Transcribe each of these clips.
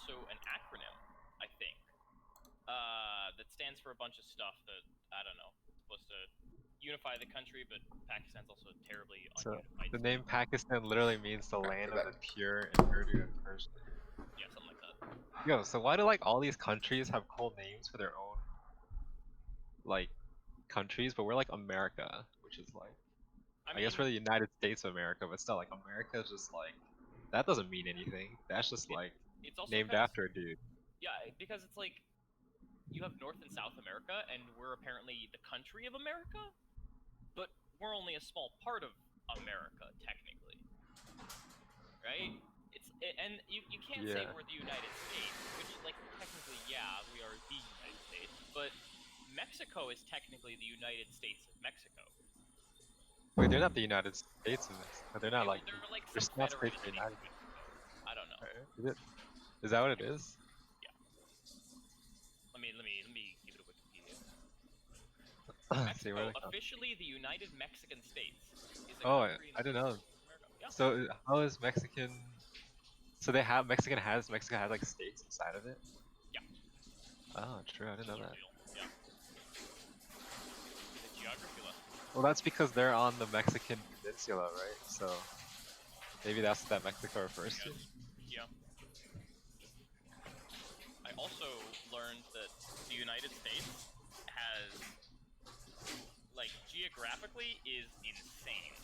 also an acronym, I think, that stands for a bunch of stuff that, I don't know, supposed to unify the country, but Pakistan's also a terribly So ununified the state. name Pakistan literally means the land of the pure in Urdu and Persian. Yeah, something like that. Yo, so why do like all these countries have cool names for their own like countries, but we're like America, which is like I guess we're the United States of America, but still like America is just like that doesn't mean anything. That's just like it's also named after a dude. Yeah, because it's like you have North and South America, and we're apparently the country of America, but we're only a small part of America technically, right? And you can't say we're the United States, which like technically yeah we are the United States, but Mexico is technically the United States of Mexico. Wait, they're not the United States of Mexico. They're not Okay, like well, they're like they're some not federated states state united. of Mexico. I don't know. Is it? Is that what it is? Yeah. Let me give it a Wikipedia. Mexico, officially the United Mexican States, is a country in I didn't know. America. Yeah. So how is Mexican? So they have Mexico has like states inside of it. Yeah. Oh, true. I didn't know that. Yeah. The geography lesson. Well, that's because they're on the Mexican peninsula, right? So maybe that's what that Mexico refers to. Yeah. I also learned that the United States has, like, geographically is insane.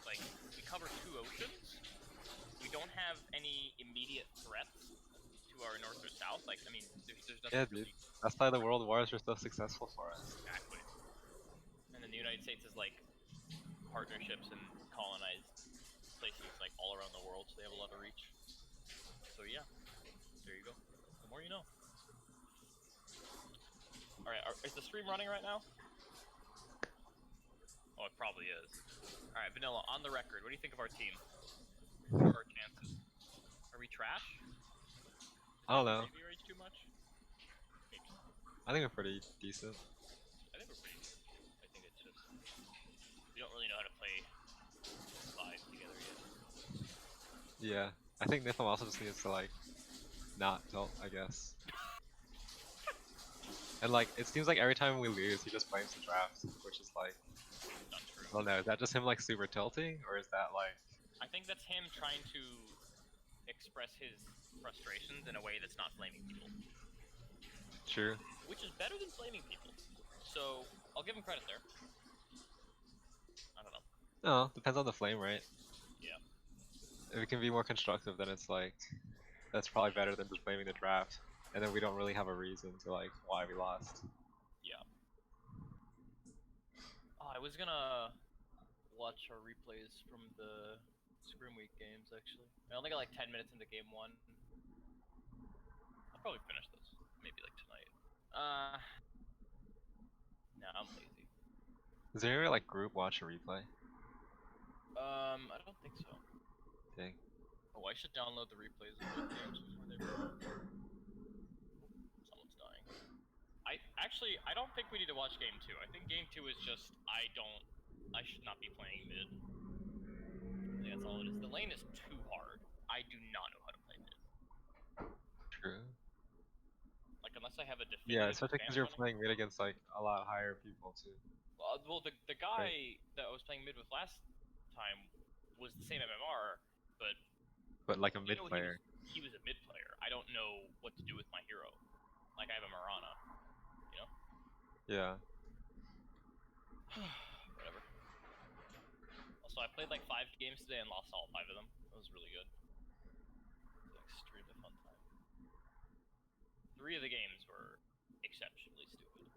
Like, we cover 2 oceans. We don't have any immediate threats to our north or south. Like, I mean, there's nothing. Yeah, dude. That's why the world wars are so successful for us. Exactly. And then the United States is like partnerships and colonized places like all around the world, so they have a lot of reach. So yeah, there you go. The more you know. All right, is the stream running right now? Oh, it probably is. All right, Vanilla, on the record, what do you think of our team? What are our chances? Are we trash? I don't know. Maybe rage too much? Maybe. I think we're pretty decent. I think we're pretty good. I think it's just we don't really know how to play 5 together yet. Yeah, I think Niflheim also just needs to like not tilt, I guess. And like it seems like every time we lose, he just blames the draft, which is like not true. I don't know. Is that just him like super tilting, or is that like? I think that's him trying to express his frustrations in a way that's not blaming people. True. Which is better than blaming people. So I'll give him credit there. I don't know. No, depends on the flame, right? Yeah. If it can be more constructive, then it's like that's probably better than just blaming the draft, and then we don't really have a reason to like why we lost. Yeah. Oh, I was gonna watch our replays from the Scrim Week games actually. I only got like 10 minutes into game 1. I'll probably finish this. Maybe like tonight. Nah, I'm lazy. Is there any like group watch a replay? I don't think so. Dang. Oh, I should download the replays of both games before they run. Someone's dying. I don't think we need to watch game 2. I think game 2 is just I should not be playing mid. I think that's all it is. The lane is too hard. I do not know how to play mid. True. Like unless I have a definitive. Yeah, especially because you're playing mid against like a lot higher people too. Well, the guy that I was playing mid with last time was the same MMR, but like a mid player. He was a mid player. I don't know what to do with my hero. Like I have a Marana, you know? Yeah. Whatever. Also, I played like 5 games today and lost all 5 of them. It was really good. It was an extremely fun time. 3 of the games were exceptionally stupid.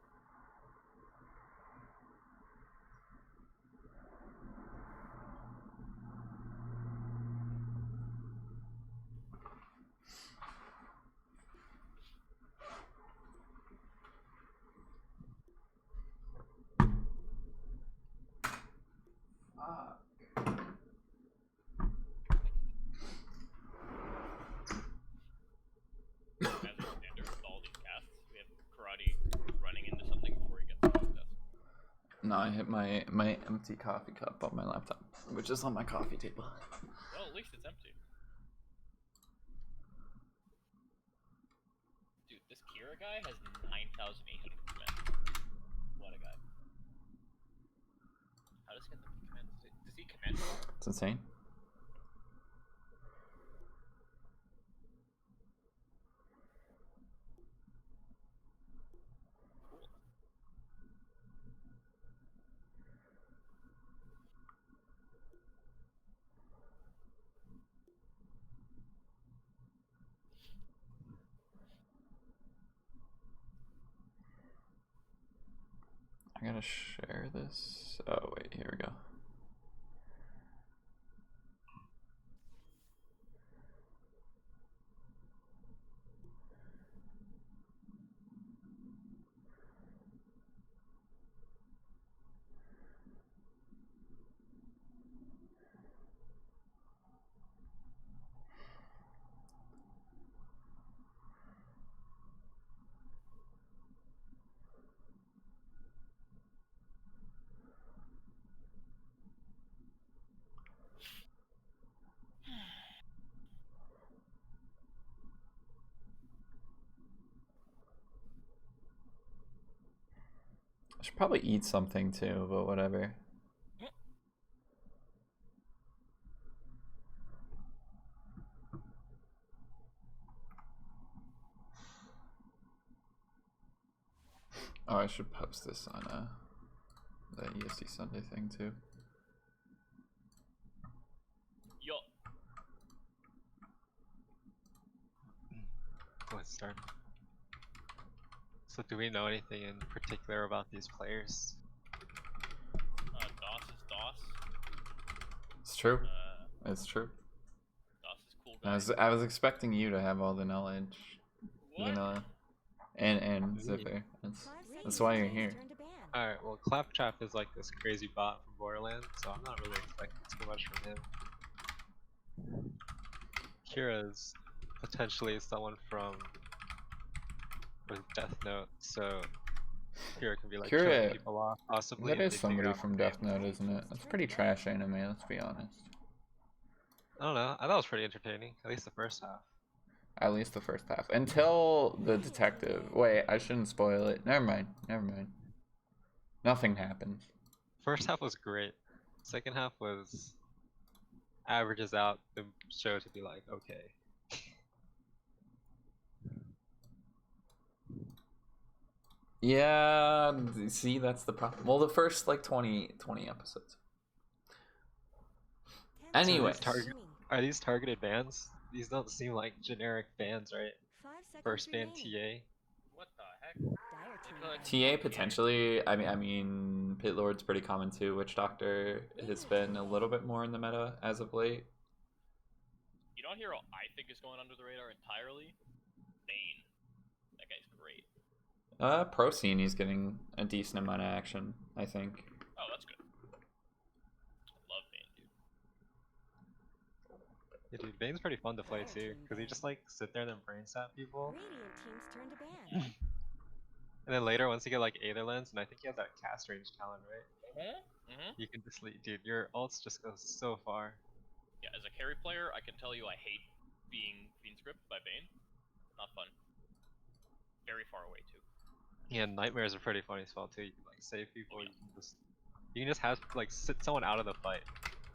As a standard with all these casts, we have Karate running into something before he gets to his desk. No, I hit my empty coffee cup on my laptop, which is on my coffee table. Well, at least it's empty. this Kira guy has 9,800 command. What a guy. How does he get the command? Does he command? It's insane. Cool. I gotta share this. Oh wait, here we go. I should probably eat something too, but whatever. Oh, I should post this on the ESD Sunday thing too. Yo. Let's start. So do we know anything in particular about these players? DOS is DOS. It's true. It's true. DOS is cool guy. I was expecting you to have all the knowledge, What? Vanilla, and Zipper. That's why you're here. Alright, well Claptrap is like this crazy bot from Borderlands, so I'm not really expecting too much from him. Kira's potentially someone from with Death Note, so Kira can be like killing people off, possibly. That if is they figure somebody out from what Death they- Note, isn't it? That's pretty trash anime, let's be honest. I don't know, I thought it was pretty entertaining, at least the first half. At least the first half. Until the detective. Wait, I shouldn't spoil it. Never mind. Never mind. Nothing happens. First half was great. Second half was averages out the show to be like, okay. Yeah, see, that's the problem. Well, the first like 20 episodes. Anyways, Are these targeted bans? These don't seem like generic bans, right? First ban TA. What the heck? TA potentially. I mean, Pit Lord's pretty common too. Witch Doctor has been a little bit more in the meta as of late. You know what hero I think is going under the radar entirely? Bane. That guy's great. Pro scene, he's getting a decent amount of action, I think. Oh, that's good. I love Bane, dude. Yeah, dude, Bane's pretty fun to play too, because he just like sit there and then brain sap people. And then later, once you get like Aether Lens, and I think he has that cast range talent, right? You can just lead, dude, your ults just go so far. Yeah, as a carry player, I can tell you I hate being Fiend Script by Bane. Not fun. Very far away too. Yeah, Nightmares are pretty funny as well too. You can like save people, you can just have like sit someone out of the fight.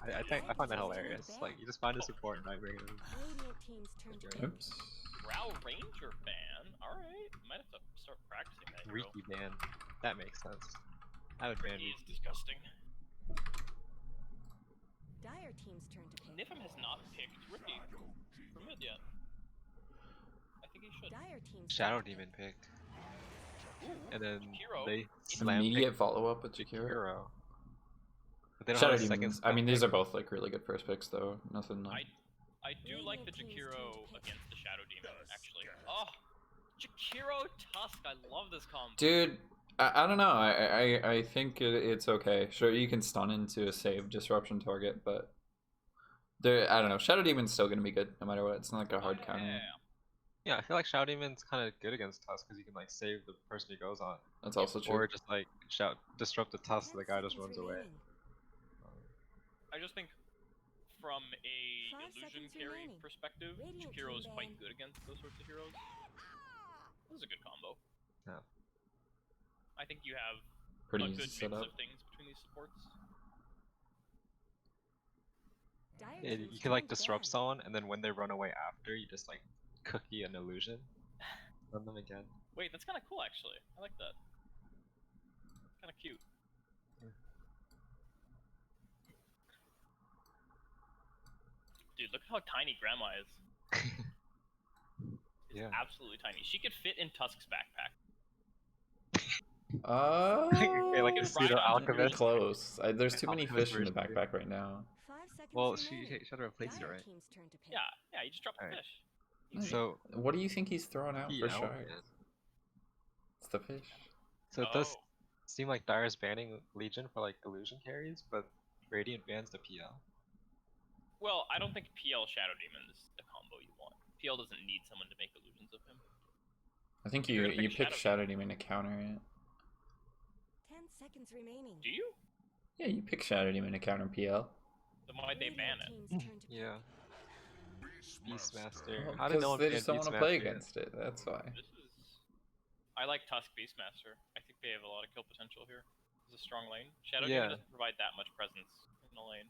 I find that hilarious. Like you just find a support Nightmare. Oops. Drow Ranger ban? Alright, might have to start practicing that hero. Riki ban. That makes sense. I would ban He Riki. is disgusting. Dire team's turn to pick. Nifm has not picked Riki for mid yet. I think he should. Dire team's Shadow Demon picked. Ooh, And then Jakiro. they slam Immediate picked follow-up with Jakiro. Jakiro. But they don't Shadow have a second Demons. I spell mean, these pick. are both like really good first picks, though. Nothing like. I do like the Jakiro against the Shadow Demon, actually. Oh, Jakiro Tusk, I love this combo. Dude, I don't know. I think it's okay. Sure, you can stun into a save disruption target, but I don't know. Shadow Demon's still gonna be good no matter what. It's not like a hard counter. Yeah, I feel like Shadow Demon's kind of good against Tusk because you can like save the person he goes on. That's also true. Or just like disrupt the Tusk so the guy just runs away. I just think from a 5 illusion seconds carry remaining. perspective, Radiant Jakiro is team quite ban. good against those sorts of heroes. This is a good combo. Yeah. I think you have Pretty a easy good to set mix up. of things between these supports. Dire Yeah, teams you can like turn to disrupt ban. someone, and then when they run away after, you just like cookie an illusion. Run them again. Wait, that's kind of cool actually. I like that. Kind of cute. Dude, look how tiny Grandma is. It's Yeah. absolutely tiny. She could fit in Tusk's backpack. Okay, like a It's pseudo right on You're alchemist. close. There's too many Alchemist fish in the version. backpack right now. 5 seconds Well, remaining. she should replace it, Dire right? teams turn to pick. Yeah, you just drop the Alright. fish. Nice. Easy. So What do you think he's throwing out for PL, sharks? man. It's the fish. So it does Oh. seem like Dire's banning Legion for like illusion carries, but Radiant bans the PL. Well, I don't think PL Shadow Demon is the combo you want. PL doesn't need someone to make illusions of him. I think If you're you gonna pick pick Shadow Shadow Demon to counter it. 10 seconds remaining. Do you? Yeah, you pick Shadow Demon to counter PL. Then why'd they ban it? Teams turn to pick. Yeah. Beastmaster. Well, How did no because one they ban just don't want to play Beastmaster yet? against it. That's why. This is. I like Tusk Beastmaster. I think they have a lot of kill potential here. It's a strong lane. Shadow Yeah. Demon doesn't provide that much presence in the lane,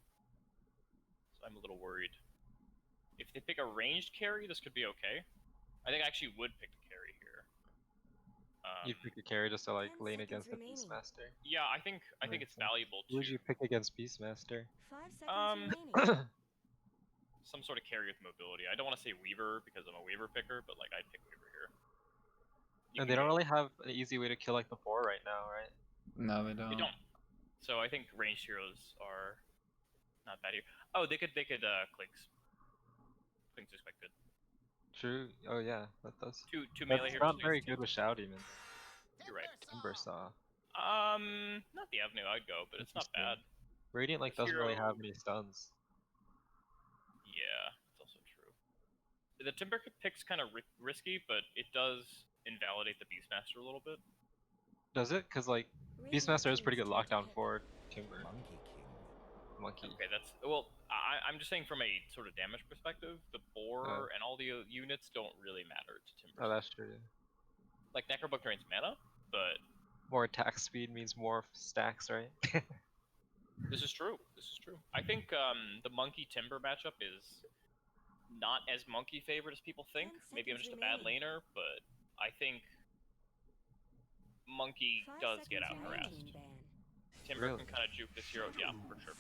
so I'm a little worried. If they pick a ranged carry, this could be okay. I think I actually would pick the carry here. You pick a carry just to like 10 lane seconds against the remaining. Beastmaster. Yeah, I think it's valuable Who would to you pick against Beastmaster? 5 seconds Um, remaining. some sort of carry with mobility. I don't want to say Weaver because I'm a Weaver picker, but like I'd pick Weaver here. You And can they don't go- really have an easy way to kill like the 4 right now, right? No, they don't. They don't. So I think ranged heroes are not bad here. Oh, they could Clinks. Clinks is quite good. True. Oh yeah, that does. Two That's melee heroes. not very good with Shadow Demon. You're right. Timbersaw. Not the avenue I'd go, but it's not bad. Interesting. Radiant like The doesn't really hero- have any stuns. Yeah, it's also true. The Timber pick's kind of risky, but it does invalidate the Beastmaster a little bit. Does it? Cause like Radiant Beastmaster is pretty teams good turn to lockdown pick. for Timber. Monkey. Okay, that's well. I'm just saying from a sort of damage perspective, the boar and all the units don't really matter to Timber. Oh, that's true. Like Necrobook drains mana, but More attack speed means more stacks, right? this is true. This is true. I think the Monkey Timber matchup is not as monkey favored as people think. 10 Maybe I'm just seconds a bad remaining. laner, but I think Monkey 5 does get out seconds harassed. remaining, ban. Timber Really? can kind of juke this hero, yeah, for sure.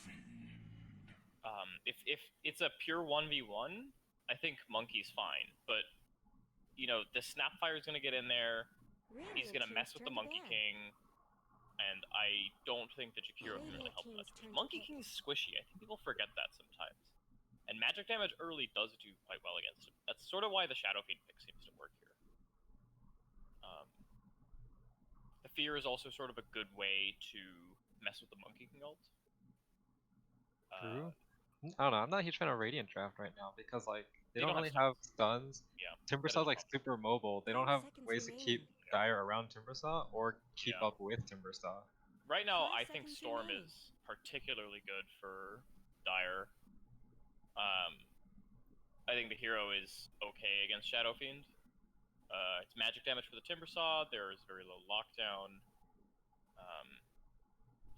If it's a pure 1v1, I think Monkey's fine, but you know the Snapfire is gonna get in there. He's Radiant gonna mess teams with the turn to Monkey ban. King, and I don't think that Jakiro can really Radiant help teams much. turn to Monkey pick. King is squishy. I think people forget that sometimes. And magic damage early does do quite well against him. That's sort of why the Shadow Fiend pick seems to work here. The Fear is also sort of a good way to mess with the Monkey King ult. True. I don't know. I'm not a huge fan of Radiant draft right now because like they don't don't have really have stuns. Yeah. Timbersaw's like problem. super mobile. They don't 10 have seconds ways to keep remaining. Dire around Timbersaw or keep Yeah. up with Timbersaw. Right now, 5 I think seconds Storm remaining. is particularly good for Dire. I think the hero is okay against Shadow Fiend. It's magic damage for the Timbersaw. There is very low lockdown.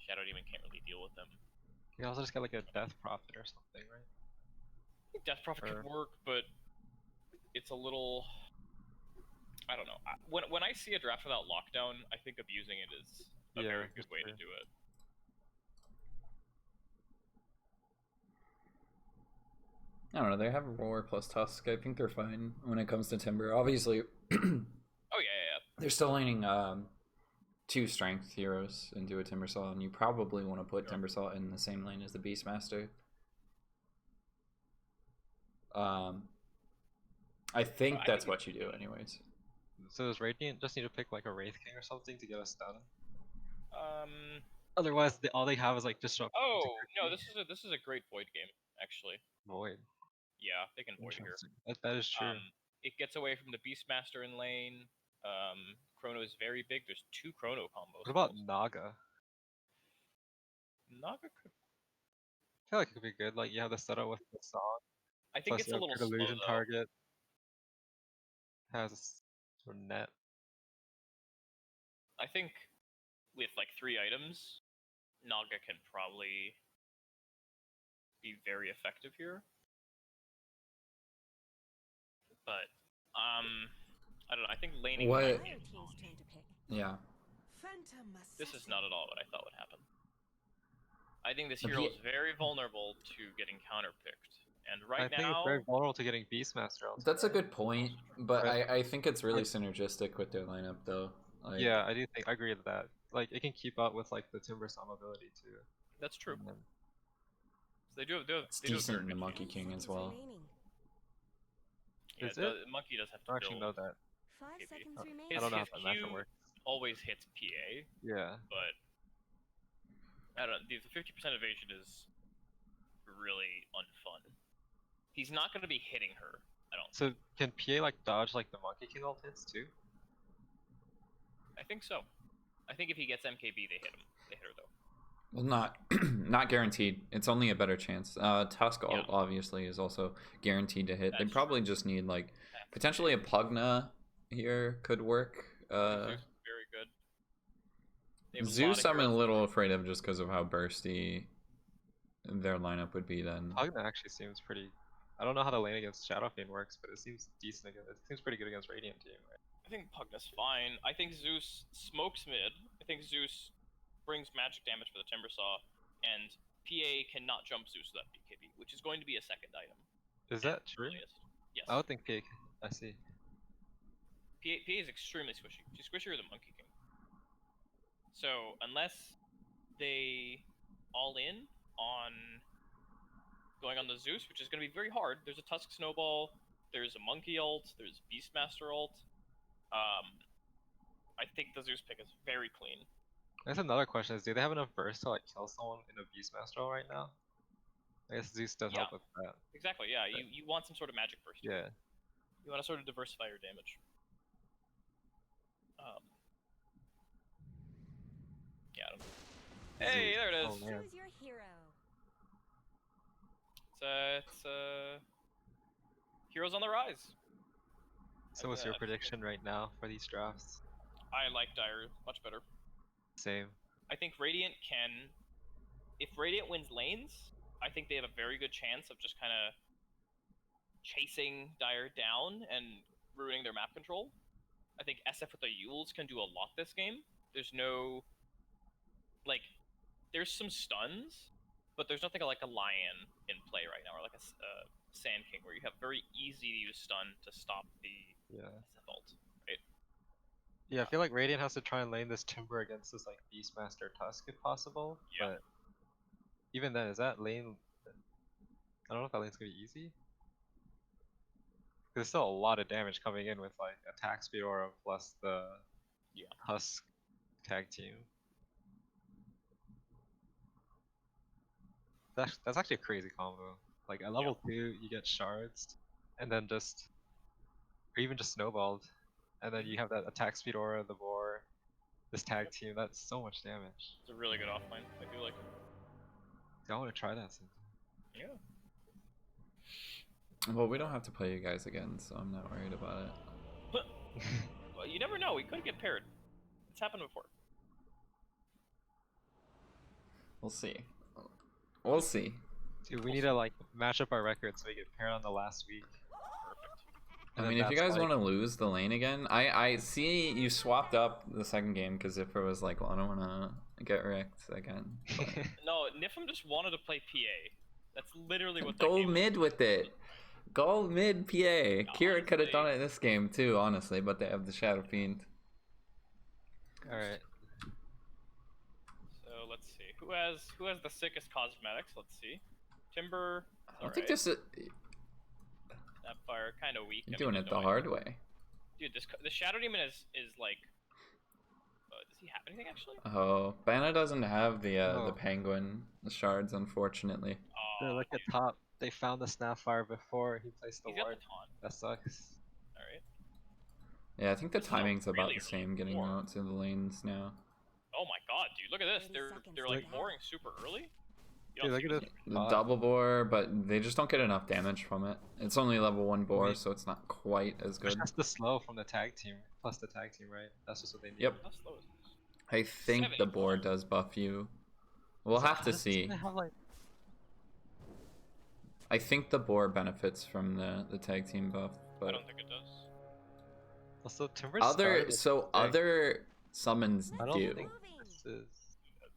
Shadow Demon can't really deal with them. You can also just get like a Death Prophet or something, right? I think Death Prophet Or- could work, but it's a little. I don't know. When I see a draft without lockdown, I think abusing it is a Yeah, very good that's way true. to do it. I don't know. They have Roar plus Tusk. I think they're fine when it comes to Timber. Obviously, Oh yeah. they're still laning 2 strength heroes into a Timbersaw, and you probably want to put Sure. Timbersaw in the same lane as the Beastmaster. I think I that's think what you do, anyways. So does Radiant just need to pick like a Wraith King or something to get a stun? Um. Otherwise, all they have is like disrupt. Oh no, this is a great Void game actually. Void. Yeah, they can Void here. Interesting. That is true. It gets away from the Beastmaster in lane. Chrono is very big. There's 2 Chrono combos. What about Naga? Naga could. I feel like it could be good. Like you have the setup with the song. I think Plus it's you a have little good slow illusion though. target. Has a sort of net. I think with like 3 items, Naga can probably be very effective here. But I don't know. I think laning What- might be Fire a team's challenge. turn to pick. Yeah. Phantom This is assassin. not at all what I thought would happen. I think this The hero P- is very vulnerable to getting counterpicked, and I right think now it's very vulnerable to getting Beastmaster ulti, That's a right? good point, but Right. I think it's really synergistic with their lineup though. Like, Yeah, I do think I agree with that. Like it can keep up with like the Timber Storm ability too. that's true. And then, So they do have it's they do have decent very in the good Monkey 10 King as seconds well. remaining. Yeah, Is it? Monkey does have I to don't actually know build. that. 5 Maybe. seconds I remaining. His, don't know his how that matchup Q works. always hits PA, Yeah. but I don't know. The 50% evasion is really unfun. He's not going to be hitting her. I don't. So can PA like dodge like the Monkey King ult hits too? I think so. I think if he gets MKB, they hit him. They hit her though. Well, not not guaranteed. It's only a better chance. Tusk Yeah. obviously is also guaranteed to hit. They That's probably just need like That's potentially a Pugna here could work. Zeus is very good. They have a lot Zeus, of I'm a heroes. little afraid of just because of how bursty their lineup would be then. Pugna actually seems pretty. I don't know how the lane against Shadowfiend works, but it seems decent against. It seems pretty good against Radiant team. Right? I think Pugna's fine. I think Zeus smokes mid. I think Zeus brings magic damage for the Timbersaw, and PA cannot jump Zeus without BKB, which is going to be a second item. Is at that true? earliest. Yes. I would think PA. I see. PA is extremely squishy. She's squishier than Monkey King. So unless they all in on going on the Zeus, which is going to be very hard. There's a Tusk Snowball, there's a Monkey ult, there's Beastmaster ult. I think the Zeus pick is very clean. I guess another question is, do they have enough burst to like kill someone in a Beastmaster ult right now? I guess Zeus does help Yeah. with that. Exactly, yeah. You want some sort of magic burst. Yeah. You want to sort of diversify your damage. Yeah. I don't know. Hey, there it is. Oh, man. Choose your hero. It's Heroes on the Rise. So what's your prediction right now for these drafts? I like Dire much better. Same. I think Radiant can. If Radiant wins lanes, I think they have a very good chance of just kind of chasing Dire down and ruining their map control. I think SF with the Yules can do a lot this game. There's no. Like, there's some stuns, but there's nothing like a Lion in play right now, or like a Sand King, where you have very easy to use stun to stop the SF ult, right? Yeah, I feel like Radiant has to try and lane this Timber against this like Beastmaster Tusk if possible. Yeah. But even then, is that lane? I don't know if that lane's gonna be easy. There's still a lot of damage coming in with like attack speed aura plus the Tusk tag team. That's actually a crazy combo. Like at level 2, you get shards, and then just, or even just snowballed, and then you have that attack speed aura, the boar, this tag team. That's so much damage. It's a really good offline. I feel like. I want to try that sometime. Yeah. Well, we don't have to play you guys again, so I'm not worried about it. Well, you never know. We could get paired. It's happened before. We'll see. We'll see. Dude, we need to like match up our records so we get paired on the last week. Perfect. I mean, if you guys want to lose the lane again, I see you swapped up the second game because if it was like, well, I don't want to get wrecked again. No, Nifm just wanted to play PA. That's literally what. Go mid with it. Go mid PA. Kira could have done it this game too, honestly, but they have the Shadow Fiend. Alright. So let's see. Who has the sickest cosmetics? Let's see. Timber. I think this is. Snapfire kind of weak. You're doing it the hard way. Dude, the Shadow Demon is like. Does he have anything actually? Oh, Banna doesn't have the penguin shards, unfortunately. Oh, Look at top. They found the Snapfire before he placed the he's got ward. the taunt. That sucks. All right. Yeah, I think the This is a timing's about really the same early getting war. out to the lanes now. Oh my god, dude! Look at this. 30 They're seconds like left. boring super early. You Dude, don't look see at this this. The double boar, but they just don't get enough damage from it. It's only level 1 boar, so it's not quite as good. That's the slow from the tag team, plus the tag team, right? That's just what they need. Yep. How slow is this? I think the boar 71. does buff you. We'll So have how to does see. it have, like, I think the boar benefits from the tag team buff, I but don't think it does. also Timber started other with so this thing. other summons I don't do. think this is.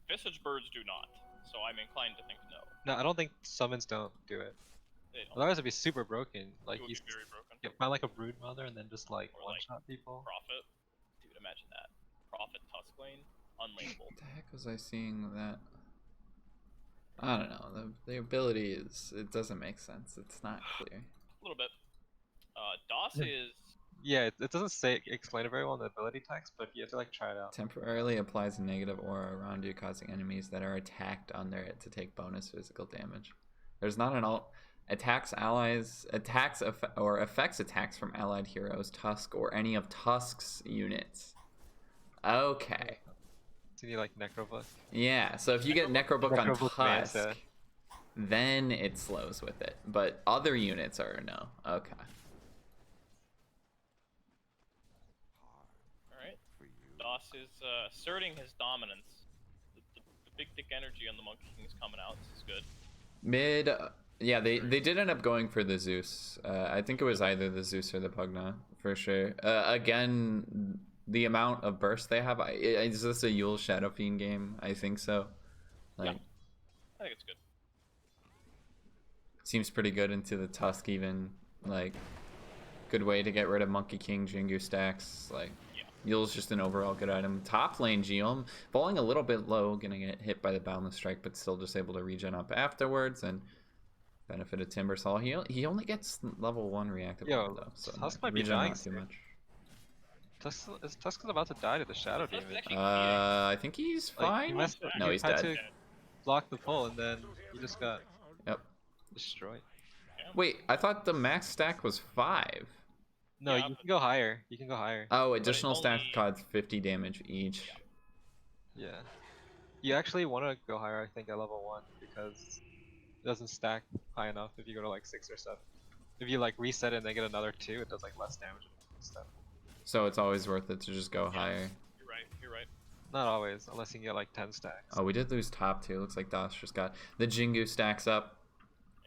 Visage birds do not, so I'm inclined to think no. No, I don't think summons don't do it. They don't. Otherwise, it'd be super broken. Like It would you be very broken. find like a brood mother and then just like Or, one like, shot people. Prophet. Dude, imagine that. Prophet Tusk lane. Unlaneable. What the heck was I seeing that? I don't know. The ability is, it doesn't make sense. It's not clear. A little bit. DOS is Yeah, it doesn't say explain it very well in the ability text, but you have to like try it out. Temporarily applies a negative aura around you, causing enemies that are attacked under it to take bonus physical damage. There's not an alt. Attacks allies, or affects attacks from allied heroes, Tusk, or any of Tusk's units. Okay. So you need like Necrobook. Yeah, so if you get Necrobook on Necrobook Tusk, Manta. then it slows with it. But other units are no. Okay. alright. DOS is asserting his dominance. The big dick energy on the Monkey King is coming out. This is good. Mid, yeah, they did end up going for the Zeus. I think it was either the Zeus or the Pugna, for sure. Again, the amount of burst they have, is this a Yule Shadow Fiend game? I think so. Like, Yeah. I think it's good. seems pretty good into the Tusk even. Like, good way to get rid of Monkey King, Jingu stacks. Like, Yeah. Yule's just an overall good item. Top lane Geom, falling a little bit low, gonna get hit by the Boundless Strike, but still just able to regen up afterwards and benefit of Timbersaw. He only gets level 1 reactive Yo, armor, though, so Tusk might be regen dying not too soon. much. Tusk is about to die to the Shadow Tusk is Demon. actually I think he's Like, fine. he messed up. No, He he's had dead. to block the pull and then he just got Yep. destroyed. Wait, I thought the max stack was 5. No, Yeah, you but- can go higher. You can go higher. Oh, additional stack only- cards 50 damage each. Yeah. You actually want to go higher, I think, at level 1 because it doesn't stack high enough if you go to like 6 or 7. If you like reset it and then get another 2, it does like less damage and stuff. So it's always worth it to just go higher. You're right. You're right. Not always, unless you can get like 10 stacks. Oh, we did lose top 2. Looks like Das just got the Jingu stacks up.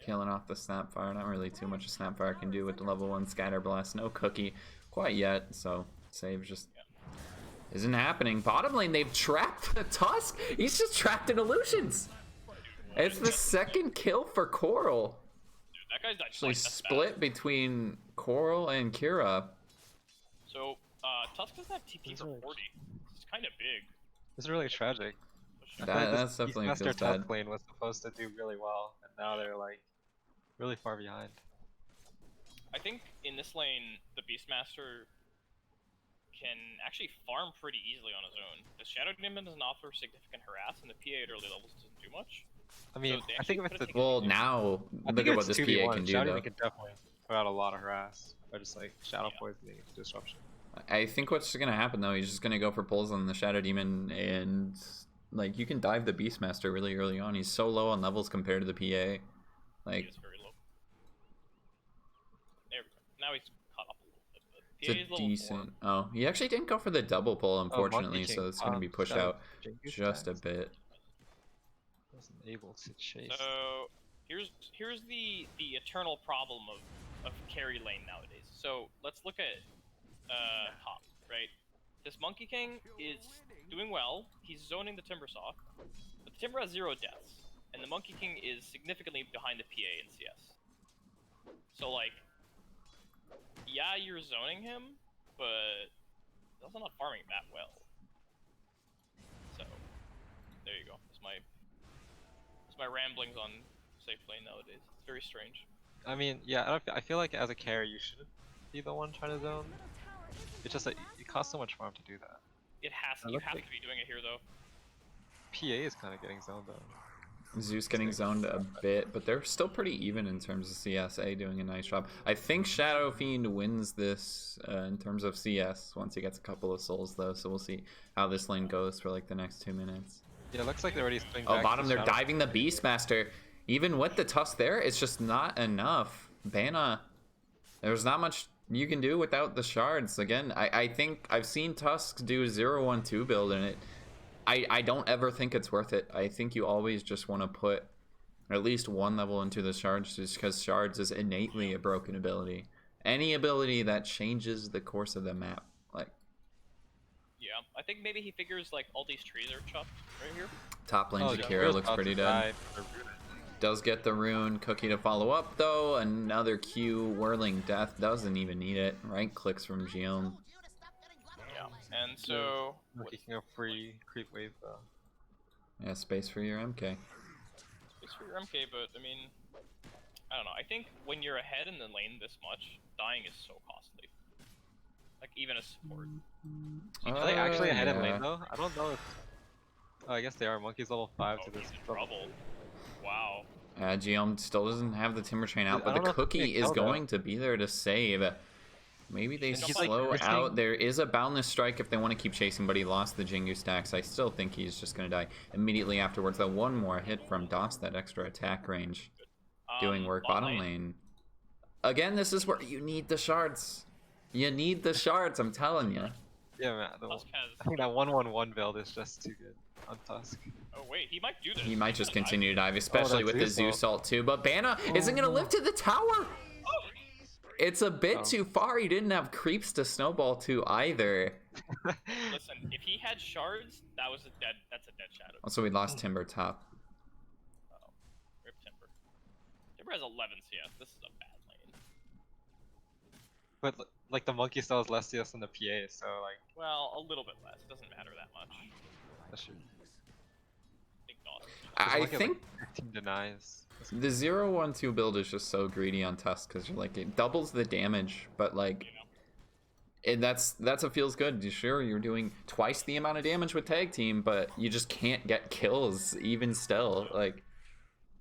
Killing off the Snapfire. Not really too much a Snapfire can do with the level 1 Scatter Blast. No cookie quite yet, so save just isn't happening. Bottom lane, they've trapped the Tusk. He's just trapped in illusions. It's the second kill for Coral. Dude, that guy's died Actually twice. That's split bad. between Coral and Kira. So, Tusk doesn't have TP These for are- 40. It's kind of big. This is really tragic. I feel That- like that's definitely Beastmaster feels top bad. lane was supposed to do really well, and now they're like really far behind. I think in this lane, the Beastmaster can actually farm pretty easily on his own. The Shadow Demon doesn't offer significant harass, and the PA at early levels doesn't do much. I mean, they I think actually if it's could've a taken Well, advantage. now I look think at if what it's this 2v1, PA can do, Shadow though. Demon can definitely put out a lot of harass, or just like Shadow Yeah. Poisoning and Disruption. I think what's gonna happen though, he's just gonna go for pulls on the Shadow Demon, and like you can dive the Beastmaster really early on. He's so low on levels compared to the PA. He Like is very low. There we go. Now he's caught up a little bit, but it's PA a is level decent. Oh, he actually didn't go for the double pull, unfortunately, Monkey so King it's gonna be popped pushed Shadow out Jingu just a stacks. bit. Wasn't able to chase. So here's the eternal problem of carry lane nowadays. So let's look at top, right? This Monkey King is doing well. He's zoning the Timbersaw, but the Timber has 0 deaths, and the Monkey King is significantly behind the PA in CS. So like, yeah, you're zoning him, but he's also not farming that well. So there you go. That's my ramblings on safe lane nowadays. It's very strange. I mean, yeah, I feel like as a carry you shouldn't be the one trying to zone. It's just that it costs so much farm to do that. It has I you look have like- to be doing it here though. PA is kind of getting zoned though. Zeus getting zoned a bit, but they're still pretty even in terms of CSA doing a nice job. I think Shadow Fiend wins this in terms of CS once he gets a couple of souls though, so we'll see how this lane goes for like the next 2 minutes. Yeah, it looks like they're already swinging Oh, back bottom, to they're Shadow. diving the Beastmaster. Even with the Tusk there, it's just not enough. Bana, there's not much you can do without the shards. Again, I think I've seen Tusks do 0-1-2 build, and I don't ever think it's worth it. I think you always just want to put at least one level into the shards, just because shards is innately a broken ability. Any ability that changes the course of the map, like. Yeah, I think maybe he figures like all these trees are chopped right here. Top lane Oh, Jakiro looks pretty dead. Does get the rune Cookie to follow up though. Another Q, Whirling Death, doesn't even need it. Right clicks from Gion. Yeah, and so Making a free creep wave though. Yeah, space for your MK. it's for your MK, but I mean, I don't know. I think when you're ahead in the lane this much, dying is so costly. Like even a support. Are they actually ahead in yeah. lane though? I don't know if. Oh, I guess they are. Monkey's level 5 Oh, to this. he's in trouble. Wow. Gion still doesn't have the Timber Chain out, I but don't the know if Cookie they is kill, though. going to be there to save. Maybe they He's like slow risking- out. There is a Boundless Strike if they want to keep chasing, but he lost the Jingu stacks. I still think he's just going to die immediately afterwards. Though one more hit from DOS, that extra attack range. Doing work bottom lane. Again, this is where you need the shards. You need the shards, I'm telling you. Yeah, man. Tusk has. I think that 1-1-1 build is just too good on Tusk. Oh wait, he might do this. He might He's just gonna die. continue to dive, especially that's with the Zeus Zeus ult too. But Bana isn't going to live to the tower. It's a bit Oh. too far. He didn't have creeps to snowball to either. Listen, if he had shards, that's a dead shadow. Also, we lost Timber top. Uh-oh. Rip Timber. Timber has 11 CS. This is a bad lane. But like the monkey still has less CS than the PA, so like Well, a little bit less. It doesn't matter that much. that should. Big dog. I Monkey has, think like 15 denies. the 0-1-2 build is just so greedy on Tusk because like it doubles the damage, but like that's a feels good. Sure, you're doing twice the amount of damage with tag team, but you just can't get kills even still. Like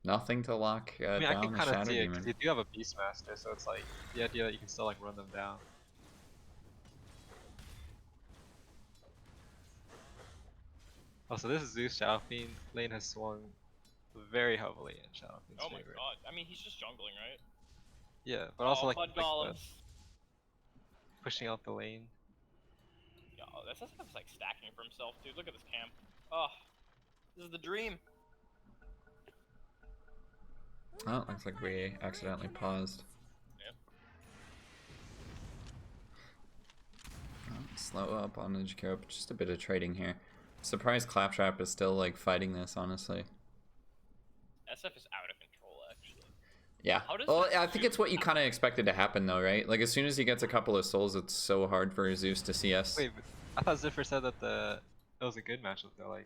nothing to lock I mean, I down can the kind of Shadow see it Demon. because you do have a Beastmaster, so it's like the idea that you can still like run them down. Also, this Zeus Shadow Fiend lane has swung very heavily in Shadow Fiend's Oh my favor. god. I mean, he's just jungling, right? Yeah, but also like, Mud the Golems. pushing out the lane. Yeah, that's just like stacking for himself, dude. Look at this camp. Oh, this is the dream. Oh, looks like we accidentally paused. Yep. Oh, slow up on the Jakiro, but just a bit of trading here. Surprised Claptrap is still like fighting this, honestly. SF is out of control, actually. Yeah. How does Well, this I think Zeus it's what you kind of expected to happen, though, right? Like as soon as he gets a couple of souls, it's so hard for Zeus to CS. Wait, but I thought Ziffer said that it was a good matchup though, like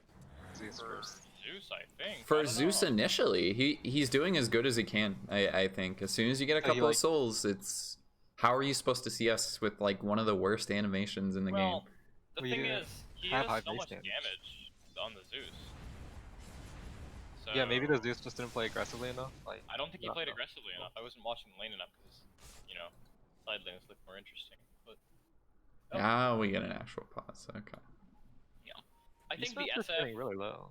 Zeus For first. Zeus, I think. I For don't Zeus know. initially, he's doing as good as he can. I think as soon as you get a So he, couple of like- souls, it's how are you supposed to CS with like one of the worst animations in the game? Well, the We thing do is, he have high has so base much damage. damage on the Zeus. So, Yeah, maybe the Zeus just didn't play aggressively enough. Like I don't think he not played know. aggressively enough. I wasn't watching the lane enough because, you know, side lanes look more interesting. But oh. Now we get an actual pause. Okay. I think the Beastmaster's SF, getting really low.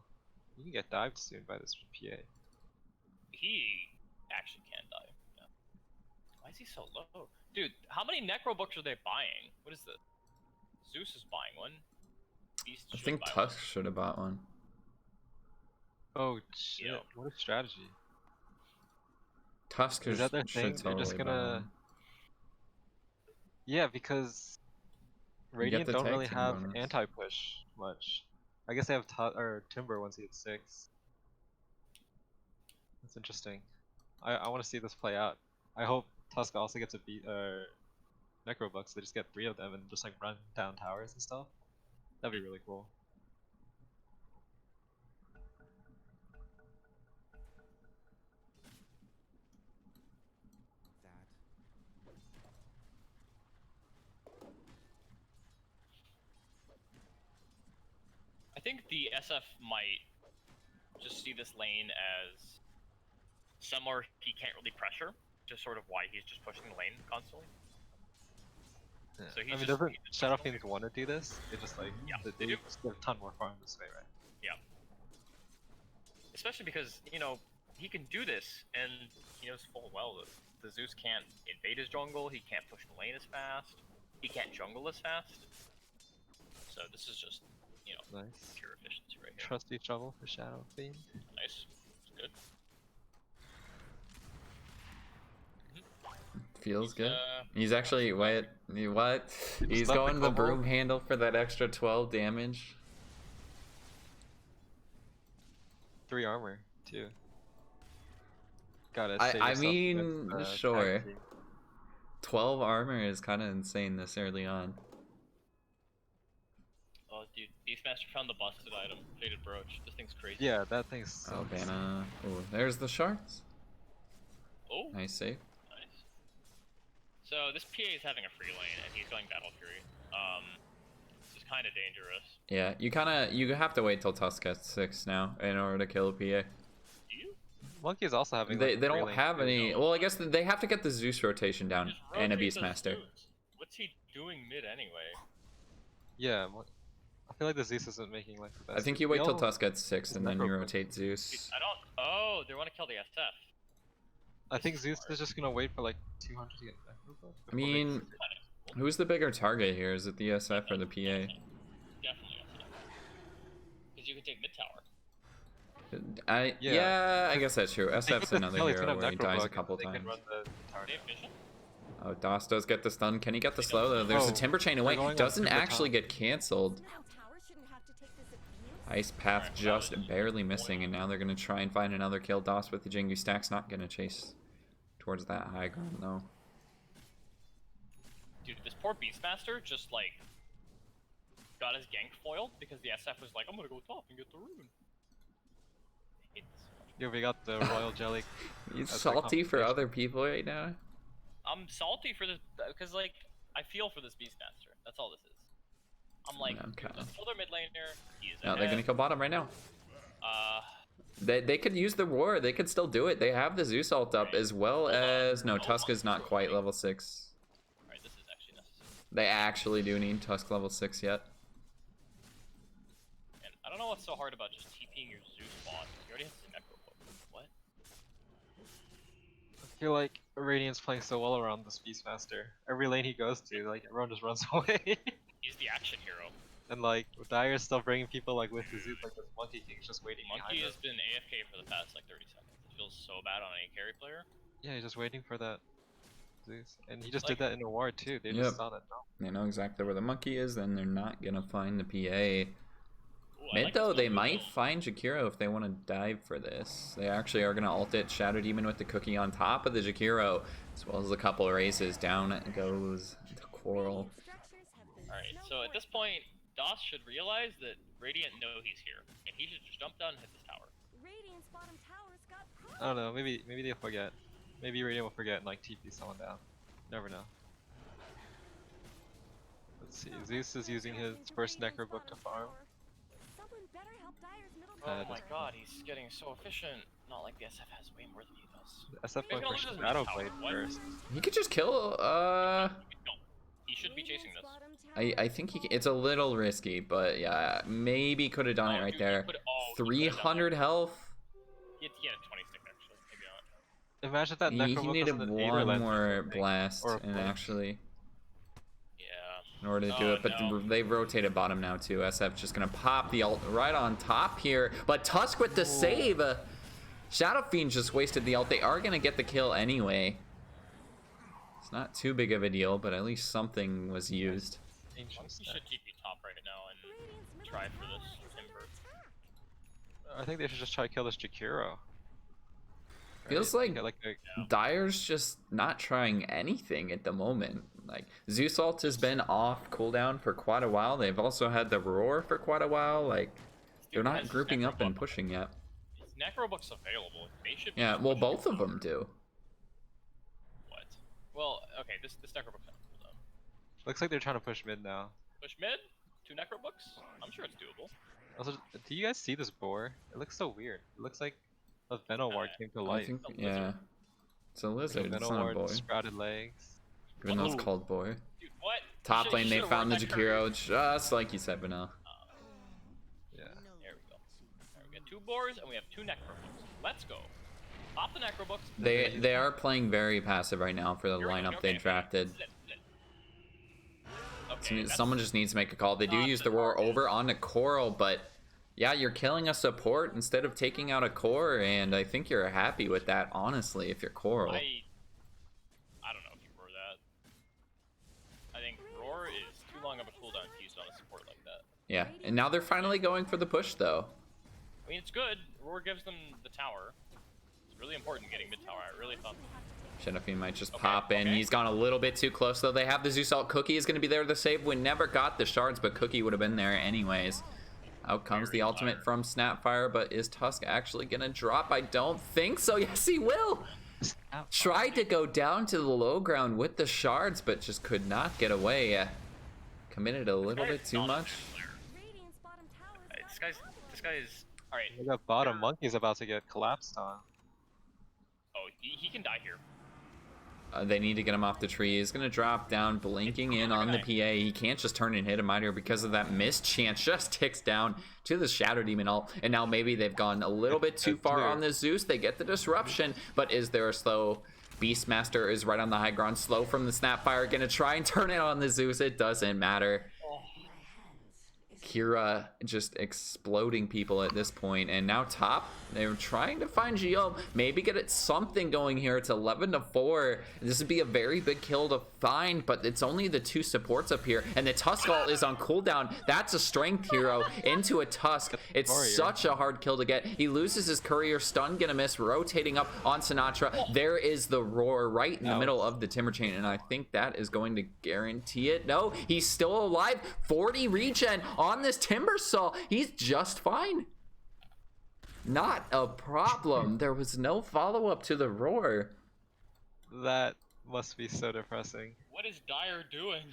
You can get dived soon by this PA. he actually can die. Yeah. Why is he so low? Dude, how many Necro books are they buying? What is this? Zeus is buying one. Beast I should think buy Tusk should have bought one. Oh shit! Yeah. What a strategy! Tusk Is that their should thing? They're just totally buy gonna. one. Yeah, because You get Radiant the don't tag really team have bonus. anti-push much. I guess they have or Timber once he hits 6. That's interesting. I want to see this play out. I hope Tusk also gets a Necrobuck, so they just get 3 of them and just like run down towers and stuff. That'd be really cool. I think the SF might just see this lane as somewhere he can't really pressure, just sort of why he's just pushing the lane constantly. Yeah. So I he's mean, just- doesn't he's just Shadow pushing. Fiends want to do this? They just like Yeah, they they do. just get a ton more farm this way, right? Especially because, you know, he can do this, and he knows full well that the Zeus can't invade his jungle, he can't push the lane as fast, he can't jungle as fast. So this is just, you know, Nice. pure efficiency right here. Trusty shovel for Shadow Fiend. Nice. It's good. Feels good. Uh, He's actually what? What? He's left going the the global. broom handle for that extra 12 damage. 3 armor too. Gotta I save yourself mean, against, sure. tag team. 12 armor is kind of insane this early on. oh, dude, Beastmaster found the busted item, Faded Brooch. This thing's crazy. Yeah, that thing's so Oh, Vanna. Oh, there's the shards. Oh, Nice save. nice. So this PA is having a free lane, and he's going Battle Fury. This is kind of dangerous. Yeah, you have to wait till Tusk gets 6 now in order to kill a PA. Do you? Monkey's also having. They like, they a free don't lane have too. any. Well, I guess they have to get the Zeus rotation down Just and a rotate the Beastmaster. Zeus. What's he doing mid anyway? Yeah, I feel like the Zeus isn't making like the best. I think you wait till Yo, Tusk gets 6 and then you Necro- rotate Zeus. I don't. Oh, they want to kill the SF. I think This is Zeus smart. is just gonna wait for like 200 to get back. I mean, who's the bigger target here? Is it the SF or the PA? Definitely SF. Because you can take mid tower. Yeah, I guess that's true. SF's another hero where he dies a Necrobuck, couple they can times. run the tower They down. have vision. Oh, Das does get the stun. Can he get the slow though? There's a Oh, Timber Chain they're away. going on Doesn't Timber actually Top. get cancelled. Now tower shouldn't have to take this abuse. Ice Path Alright, just that was barely missing, and now they're gonna try and find another kill. Das with the Jingu stack's not gonna chase towards that high ground though. Dude, this poor Beastmaster just like got his gank foiled because the SF was like, I'm gonna go top and get the rune. It's Yeah, we got the royal jelly. He's That's like salty for competition. other people right now. I'm salty for this because like I feel for this Beastmaster. That's all this is. I'm like, Okay. let's kill their mid laner. He is No, they're gonna ahead. kill bottom right now. Uh, They could use the war. They could still do it. They have the Zeus ult up as well as no. Tusk is not quite level 6. alright, this is actually necessary. They actually do need Tusk level 6 yet. And I don't know what's so hard about just TPing your Zeus bot. He already has the Necro Book. What? I feel like Radiant's playing so well around this Beastmaster. Every lane he goes to, like everyone just runs away. He's the action hero. And like Dyer's still bringing people like with the Zeus, like this Monkey King's just waiting Monkey behind has him. been AFK for the past like 30 seconds. It feels so bad on any carry player. Yeah, he's just waiting for that Zeus, and he just Like- did that in a war too. They Yep. just saw that. No. They know exactly where the monkey is, then they're not gonna find the PA. Ooh, I Mid like though, this they build. might find Jakiro if they want to dive for this. They actually are gonna ult it. Shadow Demon with the cookie on top of the Jakiro, as well as a couple of raises. Down it goes the Quarrel. Alright, so at this point, Das should realize that Radiant know he's here, and he should just jump down and hit this tower. Radiant's bottom tower's got I don't know. Maybe they'll forget. Maybe Radiant will forget and like TP someone down. Never know. Let's see. Zeus is using his first Necro Book to farm. Someone better help Dyer's middle Oh That my is- god, he's getting so efficient. Not like the SF has way more than he does. The SF Maybe went I'll for lose his Shadow tower. Blade What? first. He could just kill. No, he should be chasing this. I think it's a little risky, but yeah, maybe could have done it Oh, right dude, he there. could've- oh, he could've done 300 health. He had 26 actually, maybe not. Imagine that He Necro Book needed was an 8 or one less more or something. blast, or a and blink. actually, Yeah. in order to do Oh, it, but no. they've rotated bottom now too. SF just gonna pop the ult right on top here, but Tusk with the save. Shadow Fiend just wasted the ult. They are gonna get the kill anyway. It's not too big of a deal, but at least something was used. Ancient Monkey stack. should TP top right now and try for this timber. I think they should just try to kill this Jakiro. Feels Right? like Get, Dyer's just not trying anything at the moment. Like, Zeus ult has been off cooldown for quite a while. They've also had the Roar for quite a while. Like, they're Dude not has his grouping up and Necrobook. pushing yet. His Necrobook's available. They should be Yeah, just well, pushing both of top. them do. What? Well, okay, this Necrobook's not cool though. looks like they're trying to push mid now. Push mid? 2 Necrobooks? I'm sure it's doable. Also, do you guys see this boar? It looks so weird. It looks like a Venoward came to I life. think, A lizard. yeah. It's a lizard, it's not a Venoward, boy. sprouted legs. Even though it's Ooh. called boy. Dude, what? Top You lane, they should've found the worn that Jakiro just like you said, Vanilla. Yeah. There we go. Alright, we got 2 boars and we have 2 Necrobooks. Let's go. Pop the Necrobooks. They are playing very passive right now for the Here we go, lineup okay, they drafted. Zip, zip. Okay, someone just needs to make a call. They do not use the the roar target. over onto Coral, but yeah, you're killing a support instead of taking out a core, and I think you're happy with that, honestly, if you're Coral. I don't know if you roar that. I think roar is too long of a cooldown to use on a support like that. Yeah, and now they're finally going for the push, though. I mean, it's good. Roar gives them the tower. It's really important getting mid tower. I really thought. Shenafine might just Okay, pop in. okay. He's gone a little bit too close, though. They have the Zeus ult. Cookie is going to be there to save. We never got the shards, but Cookie would have been there anyways. Out comes the Very ultimate tired. from Snapfire, but is Tusk actually going to drop? I don't think so. Yes, he will. Tried to go down to the low ground with the shards, but just could not get away. Committed a little bit too much. Radiant's bottom tower's Hey, got this guy's. All right. The bottom monkey's about to get collapsed on. Oh, he can die here. They need to get him off the tree. He's going to drop down, blinking in on the PA. He can't just turn and hit him either because of that missed chance. Just ticks down to the Shadow Demon ult. And now maybe they've gone a little bit too far on the Zeus. They get the disruption, but is there a slow? Beastmaster is right on the high ground. Slow from the Snapfire. Going to try and turn it on the Zeus. It doesn't matter. Kira just exploding people at this point, and now top, they're trying to find Geo, maybe get it something going here. It's 11-4. This would be a very big kill to find, but it's only the two supports up here, and the Tusk ult is on cooldown. That's a strength hero into a Tusk. It's Warrior. such a hard kill to get. He loses his courier, stun gonna miss, rotating up on Sinatra. There is the roar right in the middle of the timber chain, and I think that is going to guarantee it. No, he's still alive. 40 regen on this timber saw. He's just fine. Not a problem. There was no follow-up to the roar. That must be so depressing. What is Dire doing?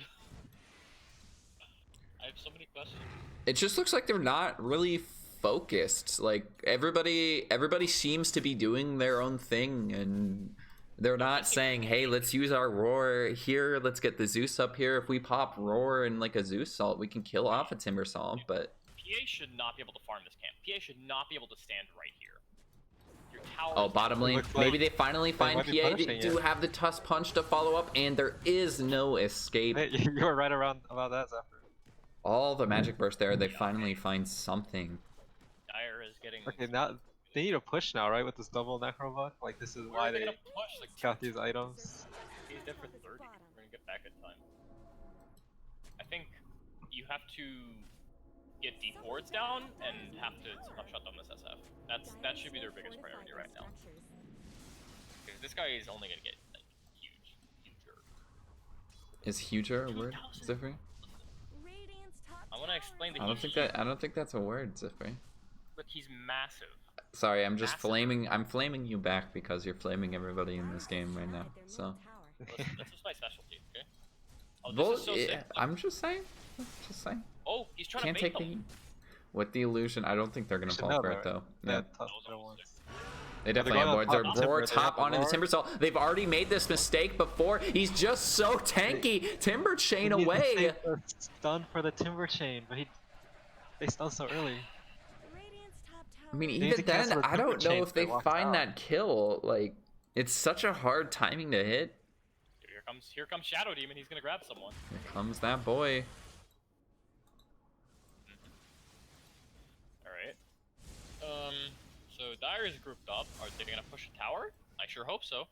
I have so many questions. It just looks like they're not really focused. Like everybody seems to be doing their own thing, and they're not saying, hey, let's use our roar here, let's get the Zeus up here. If we pop roar and like a Zeus salt, we can kill off a timber salt. But PA should not be able to farm this camp. PA should not be able to stand right here. Your tower. oh, is bottom lane, Looks like maybe they finally find might be PA. They punishing do it. have the Tusk punch to follow up, and there is no escape. Hey, you were right around about that, Zephyr. All the magic burst there, they finally find something. Dire is getting. Okay, now they need a push now, right? With this double necro buff? Like, this is Where why are they they gonna push? Like, got these items. he's dead for 30. We're gonna get back in time. I think you have to get deep boards down and have to shut down this SF. That should be their biggest priority right now. Because this guy is only gonna get like huger. Is huger a word, Zifri? I want to explain the. I don't think that's a word, Zifri. But he's massive. Sorry, I'm just Massive. flaming. I'm flaming you back because you're flaming everybody in this game right now. So, That's just my specialty. Okay. Oh, well, this is so sick. I'm just saying. Just saying. Oh, he's trying Can't to bait take the them. heat. With the illusion, I don't think they're gonna Should fall know for that, it though. Yeah, Yeah. tough no ones. They definitely have going boards. on They're top roar timber, they top have onto the roar. timber saw. They've already made this mistake before. He's just so tanky. Timber chain He needs to away. save the stun for the timber chain, but they stunned so early. I mean, need even to then, cancel the I don't timber know chain if they to walk find out. that kill. Like, it's such a hard timing to hit. Dude, here comes Shadow Demon. He's gonna grab someone. Here comes that boy. All right. So Dire is grouped up. Are they gonna push a tower? I sure hope so.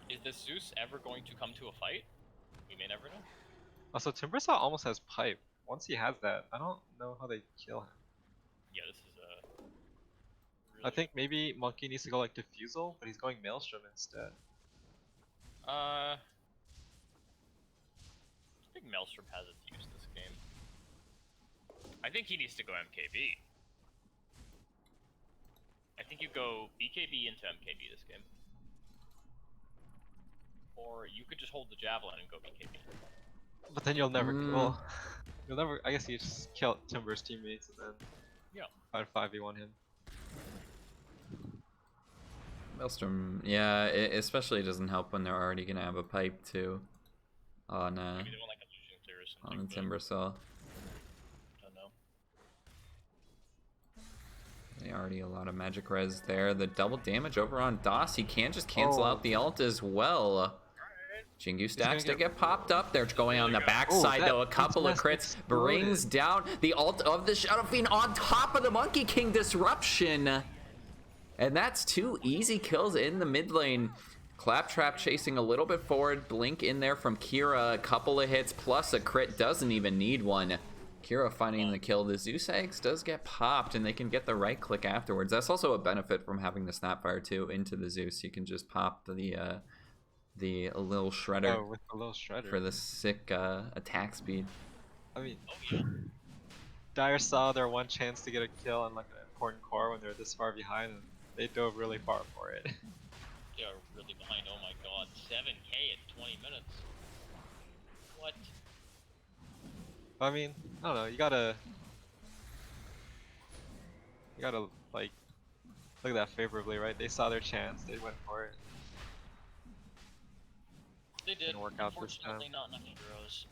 Is this Zeus ever going to come to a fight? We may never know. Also, Timbersaw almost has pipe. Once he has that, I don't know how they kill him. Yeah, this is I think maybe Monkey needs to go like Diffusal, but he's going Maelstrom instead. I think Maelstrom has its use this game. I think he needs to go MKB. I think you go BKB into MKB this game. Or you could just hold the Javelin and go BKB. But then you'll never kill. You'll never. I guess you just kill Timber's teammates and then Yeah. fight 5v1 him. Maelstrom, yeah, it especially doesn't help when they're already gonna have a pipe too. On Maybe they want like illusion clear or something. on the but timber saw. I don't know. They already a lot of magic res there. The double damage over on DOS. He can just cancel Oh. out the ult as well. Alright. Jingu stacks to get popped up. They're going on the backside, Oh, though. A couple of crits brings down the ult of the Shadow Fiend on top of the Monkey King disruption. And that's 2 easy kills in the mid lane. Claptrap chasing a little bit forward. Blink in there from Kira. A couple of hits plus a crit. Doesn't even need one. Kira finding the kill. The Zeus eggs does get popped, and they can get the right click afterwards. That's also a benefit from having the Snapfire too into the Zeus. You can just pop the little shredder. Oh, with the little shredder. For the sick attack speed. I mean, Dire saw their one chance to get a kill on like an important core when they're this far behind, and they dove really far for it. They are really behind. Oh my god, 7K at 20 minutes. What? I mean, I don't know. You gotta like look at that favorably, right? They saw their chance. They went for it. They did. Didn't work out this time. Unfortunately, not enough heroes.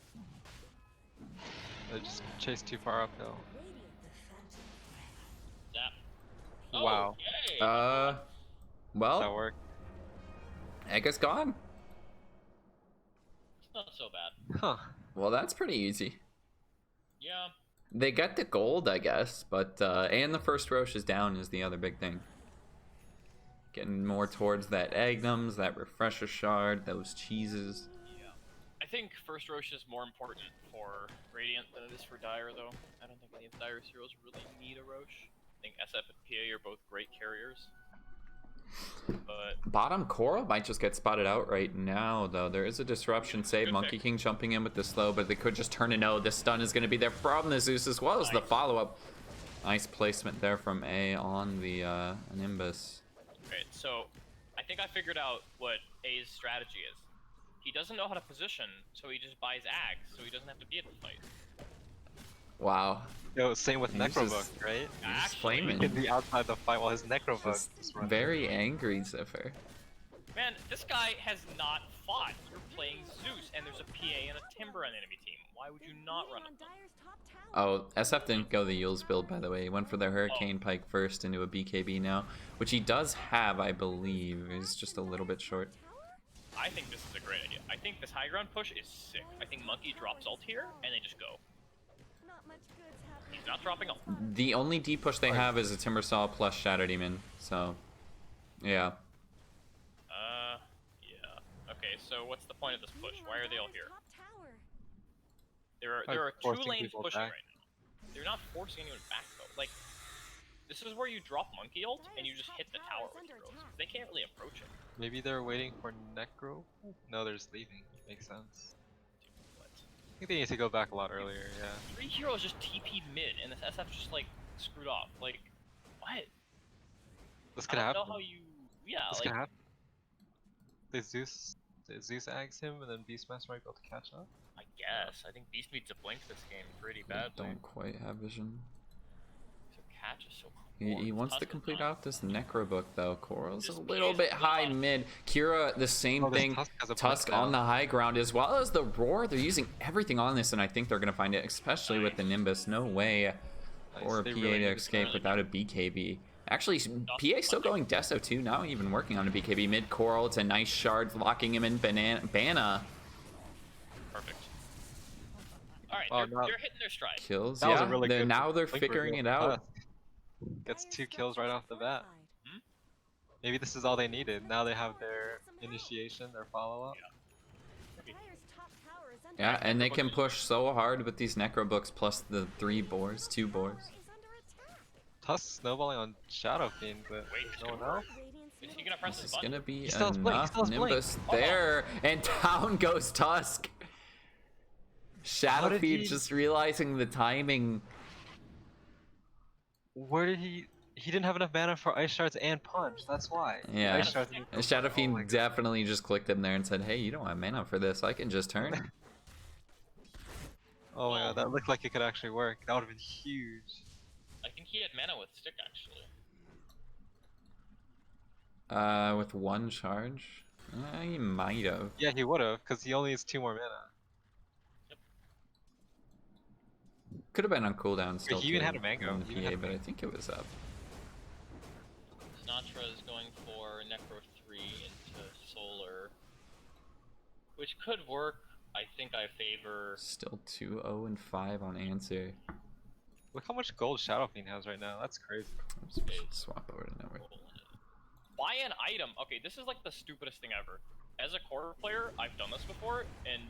They just chased too far uphill. Zap. Wow. Okay. That Well, worked. egg is gone. It's not so bad. Huh. Well, that's pretty easy. Yeah. They get the gold, I guess, but and the first Roche is down is the other big thing. Getting more towards that Agnums, that Refresher Shard, those cheeses. Yeah. I think first Roche is more important for Radiant than it is for Dire, though. I don't think any of Dire's heroes really need a Roche. I think SF and PA are both great carriers. But Bottom Coral might just get spotted out right now, though. There is a disruption save. Good Monkey pick. King jumping in with the slow, but they could just turn and no. This stun is going to be there from the Zeus as well as the follow-up. Nice placement there from A on the Nimbus. right, so I think I figured out what A's strategy is. He doesn't know how to position, so he just buys Ags, so he doesn't have to be at the fight. Wow. Yo, same with He's Necrobook, just- right? He's Actually, He flaming. can be outside the fight while his Necrobook Just is running. very angry, Ziffer. Man, this guy has not fought. You're playing Zeus, and there's a PA and a Timber on the enemy team. Why would you not run on him? Dire's top tower. Oh, SF didn't go the Yules build, by the way. He went for the Hurricane Pike first into a BKB now, which he does have, I believe. He's just a little bit short. I think this is a great idea. I think this high ground push is sick. I think Monkey drops ult here, and they just go. Not much good's happening. He's not dropping ult. The only D push they have is a Timbersaw plus Shadow Demon, so yeah. Yeah. Okay, so what's the point of this push? Why are they all here? Top tower. There are two Forcing lanes people pushing back. right now. They're not forcing anyone back though. Like, this is where you drop Monkey ult and you just hit the tower with your ults. They can't really approach it. Maybe they're waiting for Necro? No, they're just leaving. Makes sense. What? I think they need to go back a lot earlier, yeah. 3 heroes just TP'd mid, and this SF just like screwed off. Like, what? This I could don't happen. know how you. Yeah, This like. could happen. The Zeus ags him and then Beastmaster might be able to catch up. I guess. I think Beast needs to blink this game pretty badly. Don't quite have vision. So catch is so He wants to Tusk is complete not. out this Necrobook though. Coral's a This little is bit high not- mid. Kira, the same Oh, this thing. Tusk has a Tusk blink on now. the high ground as well as the Roar. They're using everything on this, and I think they're gonna find it, especially with the Nimbus. No way for a They PA really to need to escape turn. without a BKB. Actually, PA still going Deso too. Now even working on a BKB mid Coral. It's a nice shard locking him in. Banana Perfect. Alright, Oh, they're, no. they're hitting their stride. kills. That was Yeah, a really good now they're blink figuring it reveal. out. Gets Dire's 2 kills right off the bat. fortified. Maybe this is all they needed. Now they have their initiation, their follow-up. Dire's top tower is under Yeah, attack. and they can push so hard with these Necrobooks plus the 3 boars, 2 boars. Is under attack. Tusk snowballing on Shadow Fiend, but Wait, there's no one Timber? else. Radiant's Is he middle gonna press This his is button? gonna be He still has blink, he enough. still has blink. Nimbus Oh. there, and down goes Tusk. Shadow did Fiend he- just realizing the timing. Where did he didn't have enough mana for Ice Shards and Punch, that's why. Yeah. Ice Shards and And Shadow Oh Fiend my God. definitely just clicked him there and said, "Hey, you don't have mana for this. I can just turn." Oh my god, that looked like it could actually work. That would have been huge. I think he had mana with stick actually. With 1 charge, he might have. Yeah, he would have, because he only has 2 more mana. Could have been on cooldown still. he even too, had a mango. on He the even PA, had a but I mango. think it was up. Sinatra is going for Necro 3 into Solar which could work. I think I favor. Still 2-0 and 5 on answer. Look how much gold Shadow Fiend has right now. That's crazy. Oops, we should swap over to network. Buy an item. Okay, this is like the stupidest thing ever. As a quarter player, I've done this before, and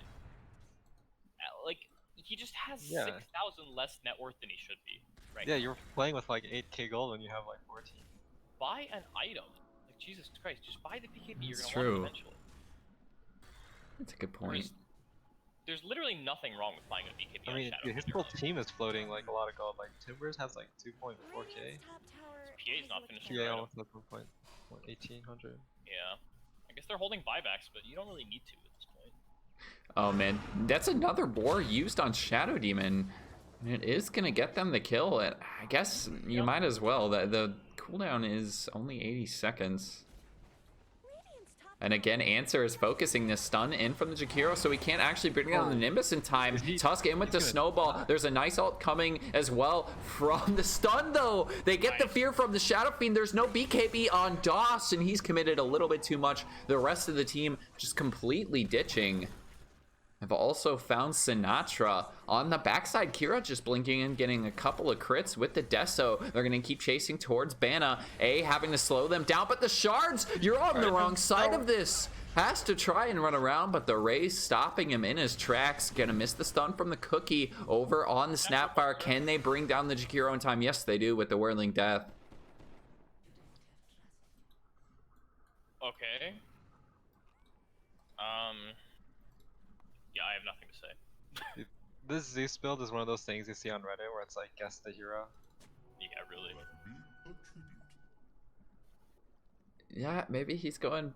like he just has 6,000 less net worth than he should be. Right. Yeah, now. you're playing with like 8k gold and you have like 14. Buy an item. Like Jesus Christ, just buy the BKB. You're That's gonna want true. it eventually. That's a good point. There's literally nothing wrong with buying a BKB. I on mean, Shadow dude, his Fiend. whole team is floating like a lot of gold. Like Timbers has like 2.4k. Radiant's top tower PA's is not looking finishing Yeah, right almost like 1800. Yeah. I guess they're holding buybacks, but you don't really need to at this point. Oh man, that's another war used on Shadow Demon. And it is gonna get them the kill. And I guess you might as well. The cooldown is only 80 seconds. Radiant's top And again, Answer is focusing this stun in from the Jakiro, so he can't actually bring down the Nimbus in time. Tusk in with the snowball. There's a nice ult coming as well from the stun, though. They get the fear from the Shadow Fiend. There's no BKB on DOS, and he's committed a little bit too much. The rest of the team just completely ditching. I've also found Sinatra on the backside. Kira just blinking and getting a couple of crits with the Deso. They're going to keep chasing towards Bana. A having to slow them down, but the shards, you're on the wrong side of this. Has to try and run around, but the Ray's stopping him in his tracks. Gonna miss the stun from the Cookie over on the Snapfire. Can they bring down the Jakiro in time? Yes, they do with the Whirling Death. Okay. Yeah, I have nothing to say. This Zeus build is one of those things you see on Reddit where it's like guess the hero. Yeah, really. Yeah, maybe he's going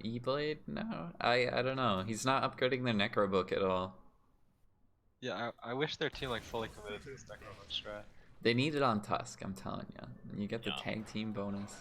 E-Blade now? I don't know. He's not upgrading the Necro book at all. Yeah, I wish their team like fully committed to this Necromon strat. They need it on Tusk, I'm telling you. You get the Yeah. tag team bonus.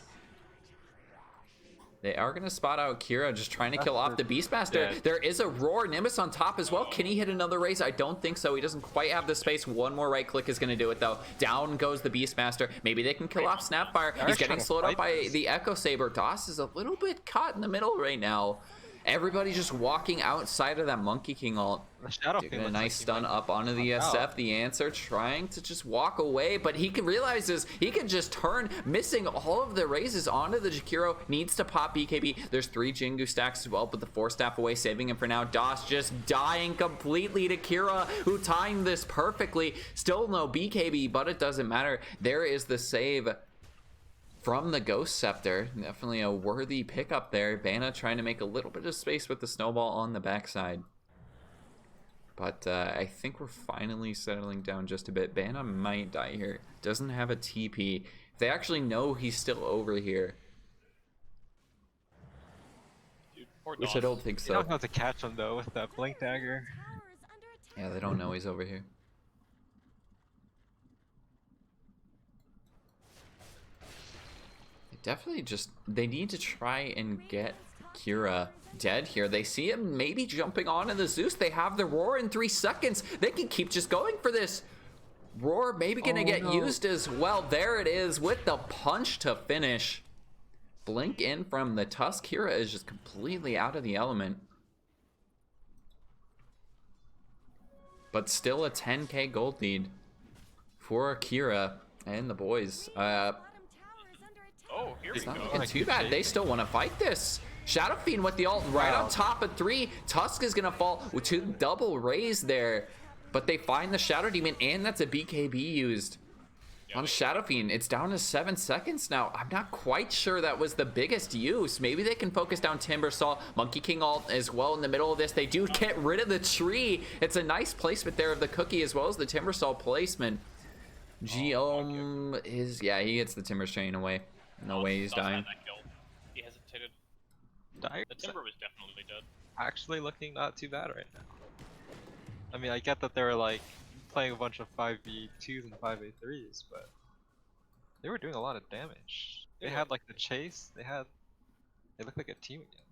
They are going to spot out Kira just trying to kill off the Beastmaster. Yeah. There is a Roar Nimbus on top as well. Can he hit another raise? I don't think so. He doesn't quite have the space. One more right click is going to do it, though. Down goes the Beastmaster. Maybe they can kill off Snapfire. He's getting slowed up by the Echo Saber. DOS is a little bit caught in the middle right now. Everybody's just walking outside of that Monkey King ult. The Shadow Taking Fiend a looks nice like he stun might up onto the pop SF. out. The Answer trying to just walk away, but he can realizes he can just turn, missing all of the raises onto the Jakiro. Needs to pop BKB. There's 3 Jingu stacks as well, but the 4 staff away, saving him for now. DOS just dying completely to Kira, who timed this perfectly. Still no BKB, but it doesn't matter. There is the save from the Ghost Scepter. Definitely a worthy pickup there. Bana trying to make a little bit of space with the snowball on the backside. But I think we're finally settling down just a bit. Bana might die here. Doesn't have a TP. If they actually know he's still over here, Dude, poor which I DOS. don't think You so. don't have to catch him though with that blink dagger. tower is under attack. Yeah, they don't know he's over here. They definitely just, they need to try and get Kira dead here. They see him maybe jumping onto the Zeus. They have the Roar in 3 seconds. They can keep just going for this. Roar maybe gonna get used as well. There it is with the punch to finish. Blink in from the Tusk. Kira is just completely out of the element. But still a 10k gold lead for Kira and the boys. Bottom tower is under attack. Oh, here we It's not go. looking too bad. They still want to fight this. Shadow Fiend with the ult right on top of 3. Tusk is going to fall with 2 double raise there. But they find the Shadow Demon, and that's a BKB used on Shadow Fiend. It's down to 7 seconds now. I'm not quite sure that was the biggest use. Maybe they can focus down Timbersaw. Monkey King ult as well in the middle of this. They do get rid of the tree. It's a nice placement there of the Cookie as well as the Timbersaw placement. Geom is, yeah, he gets the Timber Strain away. No way he's DOS had dying. that kill. He hesitated. Dire The Timber was definitely dead. actually looking not too bad right now. I mean, I get that they were like playing a bunch of 5v2s and 5v3s, but they were doing a lot of damage. They had like the chase, they looked like a team again.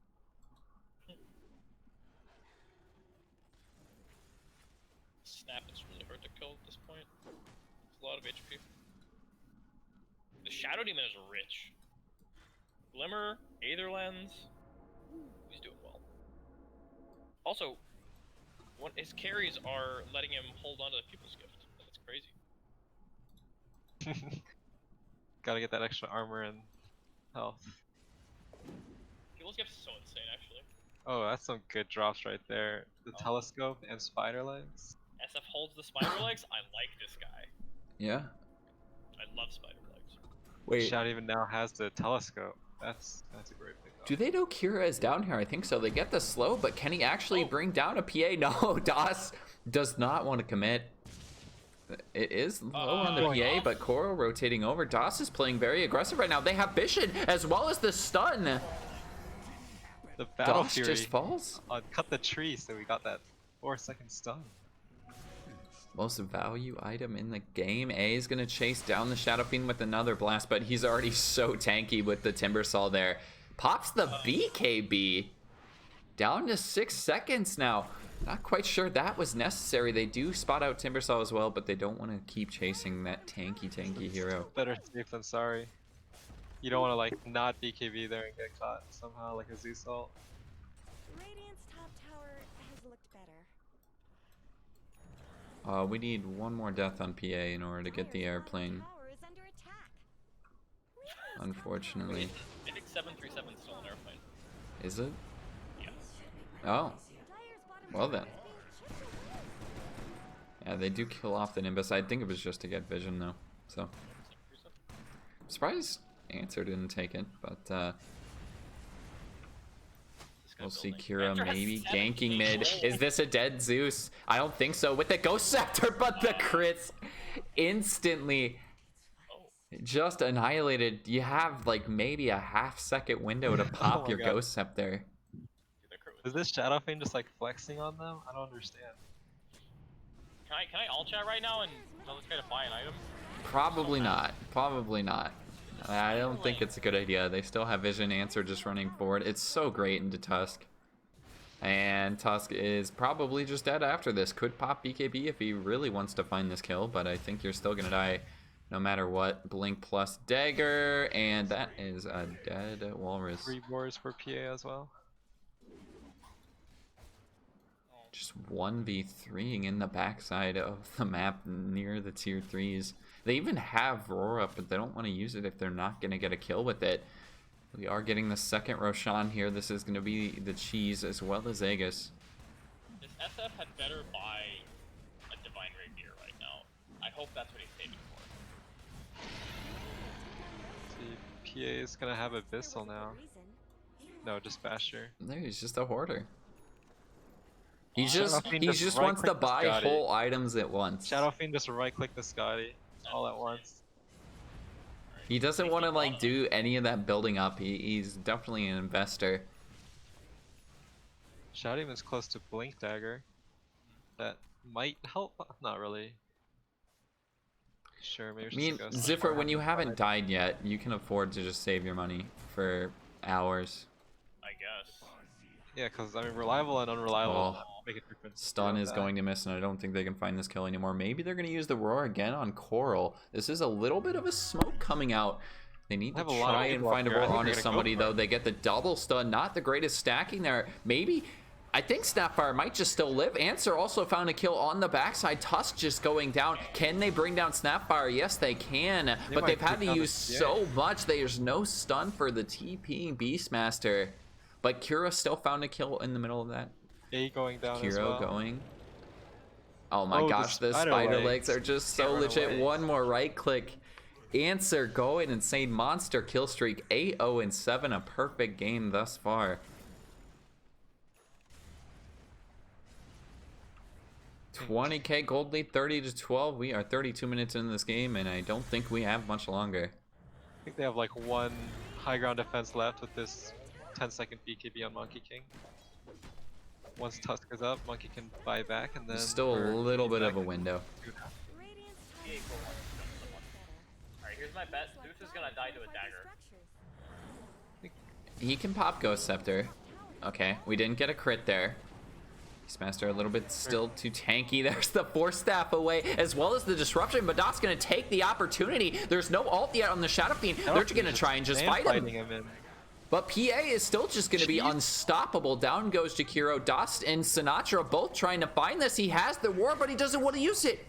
Snap is really hard to kill at this point. It's a lot of HP. The Shadow Demon is rich. Glimmer, Aether Lens. He's doing well. Also, his carries are letting him hold on to the Pupil's Gift. That's crazy. Gotta get that extra armor and health. Pupil's Gift is so insane, actually. Oh, that's some good drops right there. The Oh. telescope and spider legs. SF holds the spider legs. I like this guy. Yeah. I love spider legs. Wait. Shout even now has the telescope. That's a great pickup. Do they know Kira is down here? I think so. They get the slow, but can he actually bring down a PA? No, Das does not want to commit. It is low on the PA, but Koro rotating over. Das is playing very aggressive right now. They have Vision as well as the stun. The Battle Das Fury just falls. cut the tree, so we got that 4-second stun. Most value item in the game. A is going to chase down the Shadow Fiend with another blast, but he's already so tanky with the Timbersaw there. Pops the BKB. Down to 6 seconds now. Not quite sure that was necessary. They do spot out Timbersaw as well, but they don't want to keep chasing that tanky hero. Better safe than sorry. You don't want to like not BKB there and get caught somehow like a Z-Salt. Radiant's top tower has looked better. We need one more death on PA in order to get the airplane. Tower is under attack. Unfortunately. I think 737 is still an airplane. Is it? Yes. Oh. Dire's bottom Well tower then. is being chipped away. Yeah, they do kill off the Nimbus. I think it was just to get vision though. So. I'm surprised Answer didn't take it, but we'll see Kira maybe ganking mid. Is this a dead Zeus? I don't think so with the Ghost Scepter, but the crits instantly just annihilated. You have like maybe a half-second window to pop my your God. Ghost Scepter. Is this Shadow Fiend just like flexing on them? I don't understand. Can I all chat right now and tell this guy to buy an item? Probably not. Probably not. I don't think it's a good idea. They still have Vision. Answer just running forward. It's so great into Tusk. And Tusk is probably just dead after this. Could pop BKB if he really wants to find this kill, but I think you're still going to die no matter what. Blink plus Dagger, and that is a dead Walrus. 3 wars for PA as well. Just 1v3ing in the backside of the map near the tier 3s. They even have Roar up, but they don't want to use it if they're not going to get a kill with it. We are getting the second Roshan here. This is going to be the Cheese as well as Aegis. This SF had better buy a Divine Rapier right now. I hope that's what he's saving for. See, PA is gonna have Abyssal now. No, just Basher. There, he's just a hoarder. He Shadow just Fiend wants to right-click the buy Scotty. whole items at once. Shadow Fiend just right-click the Scotty all at once. He doesn't want to like do any of that building up. He's definitely an investor. Shadow Demon's close to Blink Dagger. That might help. Not really. Sure, maybe. I mean, Ziffer, when you haven't died yet, you can afford to just save your money for hours. I guess. Yeah, because I mean, reliable and unreliable Oh. make a difference. Stun is going to miss, and I don't think they can find this kill anymore. Maybe they're going to use the Roar again on Coral. This is a little bit of a smoke coming out. They need to have a lot of try and people up find a here. I Roar think onto they're gonna go somebody, for though. it. They get the double stun. Not the greatest stacking there. Maybe... I think Snapfire might just still live. Answer also found a kill on the backside. Tusk just going down. Can they bring down Snapfire? Yes, they can. But might they've had take to down the use TA. so much. There's no stun for the TPing Beastmaster. But Kira still found a kill in the middle of that. A going down as Kiro well. going. Oh my Oh, the gosh, the spider spider legs. legs are just so Can't run legit. away. One more right click. Answer going insane. Monster kill streak. 8-0-7. A perfect game thus far. 20k gold lead, 30-12. We are 32 minutes into this game, and I don't think we have much longer. I think they have like one high ground defense left with this 10-second BKB on Monkey King. Once Tusk is up, Monkey can buy back, and then There's still a for little bit of a seconds. window. Radiant's top Yeah, tower go on. is much better. Alright, here's my bet. Zeus is gonna die to a dagger. He can pop Ghost Scepter. Okay, we didn't get a crit there. Beastmaster a little bit still too tanky. There's the Force Staff away, as well as the Disruption. But Dot's going to take the opportunity. There's no ult yet on the Shadow Fiend. They're going to try and just fight him. him in. But PA is still just going to be unstoppable. Down goes Jakiro. Dost and Sinatra both trying to find this. He has the war, but he doesn't want to use it.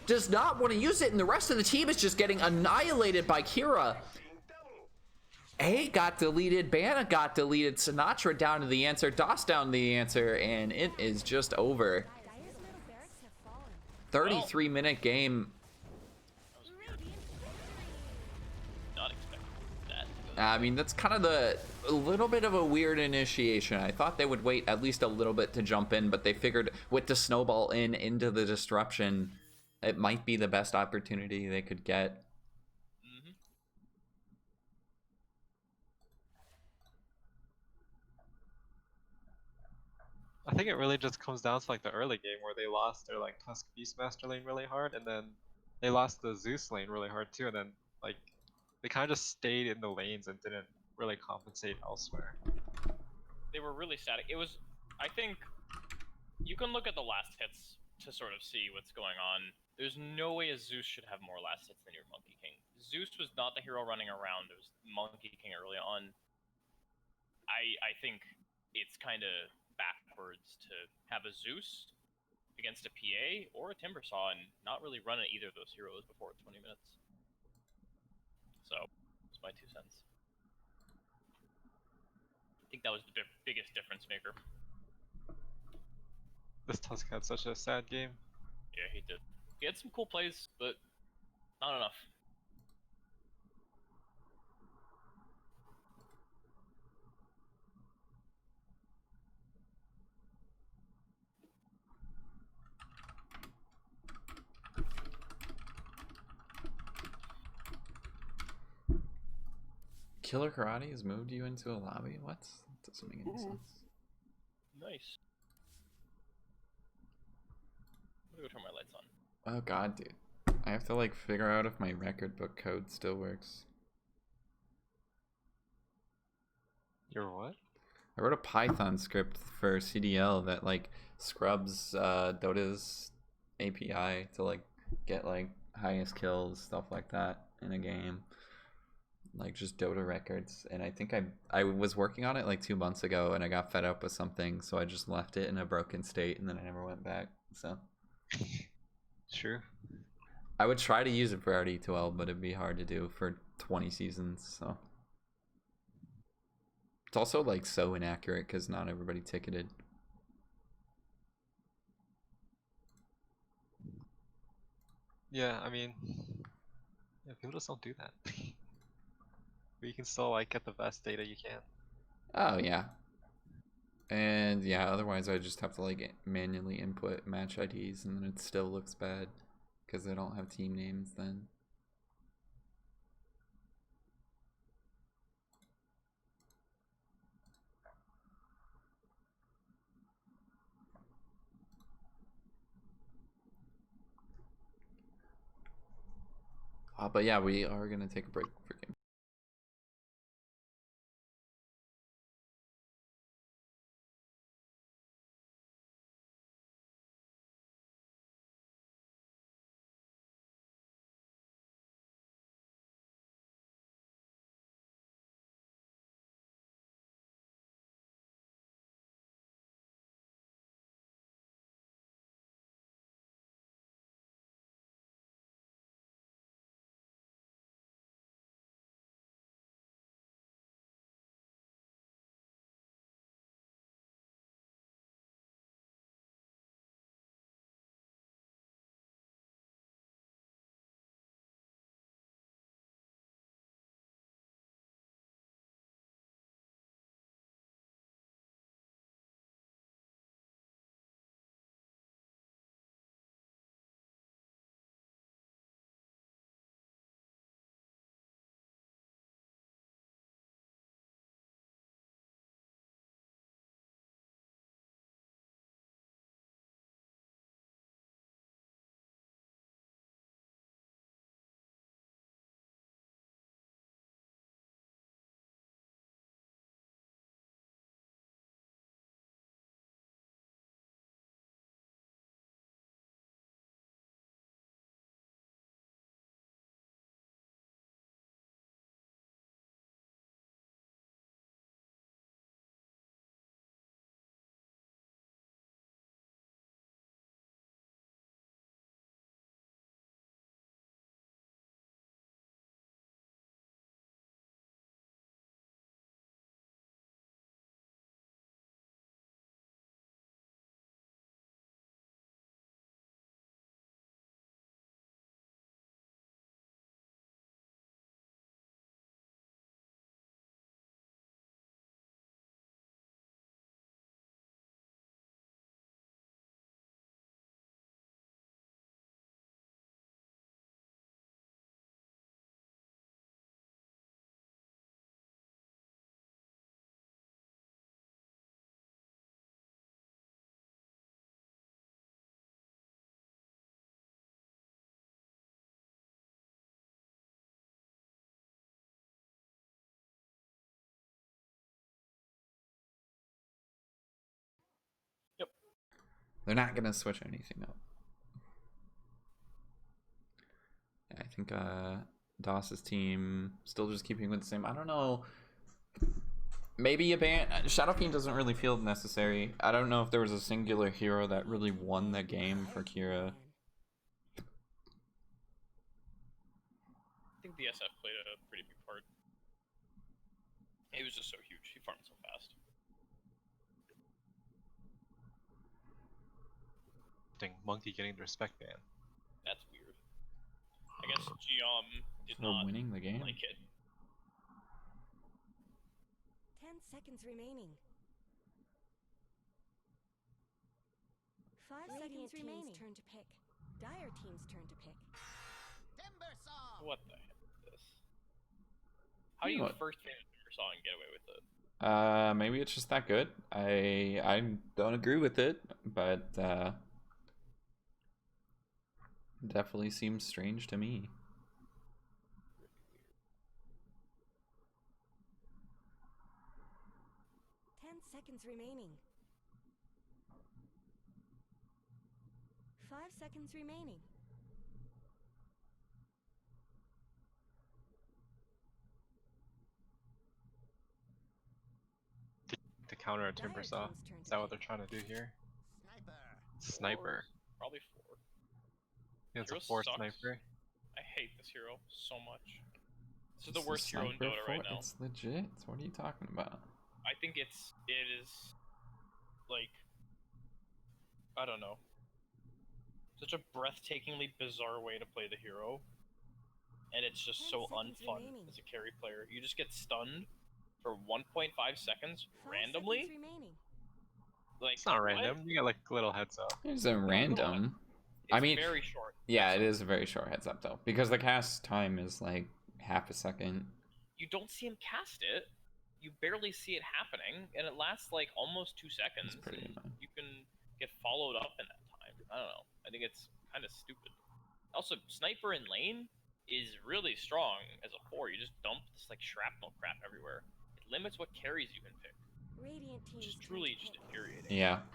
Does not want to use it, and the rest of the team is just getting annihilated by Kira. A got deleted, Banna got deleted, Sinatra down to the answer, Dost down to the answer, and it is just over. 33-minute game. Not expecting that. I mean, that's kind of a little bit of a weird initiation. I thought they would wait at least a little bit to jump in, but they figured with the snowball into the disruption, it might be the best opportunity they could get. I think it really just comes down to like the early game where they lost their like Tusk Beastmaster lane really hard, and then they lost the Zeus lane really hard too, and then like they kind of just stayed in the lanes and didn't really compensate elsewhere. They were really static. It was, I think, you can look at the last hits to sort of see what's going on. There's no way a Zeus should have more last hits than your Monkey King. Zeus was not the hero running around. It was Monkey King early on. I think it's kind of backwards to have a Zeus against a PA or a Timbersaw and not really run at either of those heroes before 20 minutes. So, that's my 2 cents. I think that was the biggest difference maker. This Tusk had such a sad game. Yeah, he did. He had some cool plays, but not enough. Killer Karate has moved you into a lobby? What? That doesn't make any sense. Nice. I'm gonna go turn my lights on. Oh god, dude. I have to like figure out if my record book code still works. Your what? I wrote a Python script for CDL that like scrubs Dota's API to like get like highest kills, stuff like that in a game. Like just Dota records, and I think I was working on it like 2 months ago, and I got fed up with something, so I just left it in a broken state, and then I never went back. So True. I would try to use it for RD2L, but it'd be hard to do for 20 seasons. So it's also like so inaccurate because not everybody ticketed. Yeah, I mean, yeah, people just don't do that. But you can still like get the best data you can. Oh yeah. And yeah, otherwise I just have to like manually input match IDs, and then it still looks bad because I don't have team names then. But yeah, we are gonna take a break for game. They're not gonna switch anything up. Yeah, I think DOS's team still just keeping with the same. I don't know. Maybe a ban. Shadow Fiend doesn't really feel necessary. I don't know if there was a singular hero that really won the game for Kira. I think the SF played a pretty big part. He was just so huge. He farmed so fast. Monkey getting the respect ban. That's weird. I guess did For not winning the game. like it. 10 seconds remaining. 5 seconds remaining. Turn to pick. Dire team's turn to pick. What the heck is this? How do you first finish Timbersaw and get away with it? Maybe it's just that good. I don't agree with it, but definitely seems strange to me. Seconds remaining. 5 seconds remaining. To counter a Timbersaw. Is that what they're trying to do here? Sniper. Probably 4. Yeah, it's a Hero 4 sucks. sniper. I hate this hero so much. This is the worst hero in Dota right now. It's legit. What are you talking about? I think it is like, I don't know, such a breathtakingly bizarre way to play the hero, and it's just so unfun as a carry player. You just get stunned for 1.5 seconds randomly. Like, it's not random. You get like a little heads up. It's a random. I mean, very short. Yeah, it is a very short heads up though, because the cast time is like half a second. You don't see him cast it. You barely see it happening, and it lasts like almost 2 seconds. It's pretty annoying. You can get followed up in that time. I don't know. I think it's kind of stupid. Also, sniper in lane is really strong as a 4. You just dump this like shrapnel crap everywhere. It limits what carries you can pick, which is truly just infuriating. Yeah.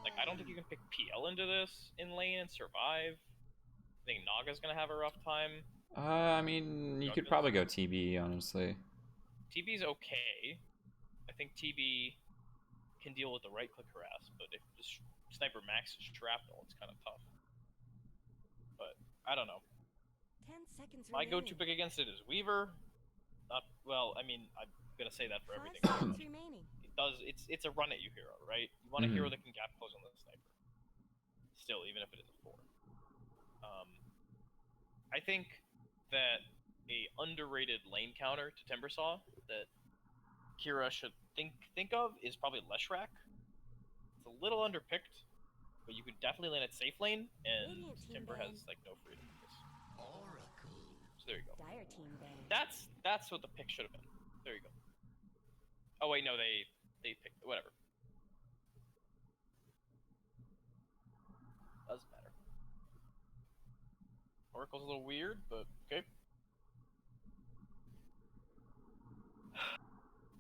Like, I don't think you can pick PL into this in lane and survive. I think Naga's gonna have a rough time. I mean, you could probably go TB, honestly. TB's okay. I think TB can deal with the right-click harass, but if the sniper maxes shrapnel, it's kind of tough. But I don't know. 10 seconds My go-to pick against it is Weaver. Not well. I mean, I'm gonna say that for everything. It does. It's a run at you hero, right? You want a hero that can gap close on the sniper. Still, even if it is a 4. I think that a underrated lane counter to Timbersaw that Kira should think of is probably Leshrac. It's a little underpicked, but you could definitely land at safe lane, and Timber has like no freedom in this. So there you go. That's what the pick should have been. There you go. Oh wait, no, they picked whatever. Doesn't matter. Oracle's a little weird, but okay.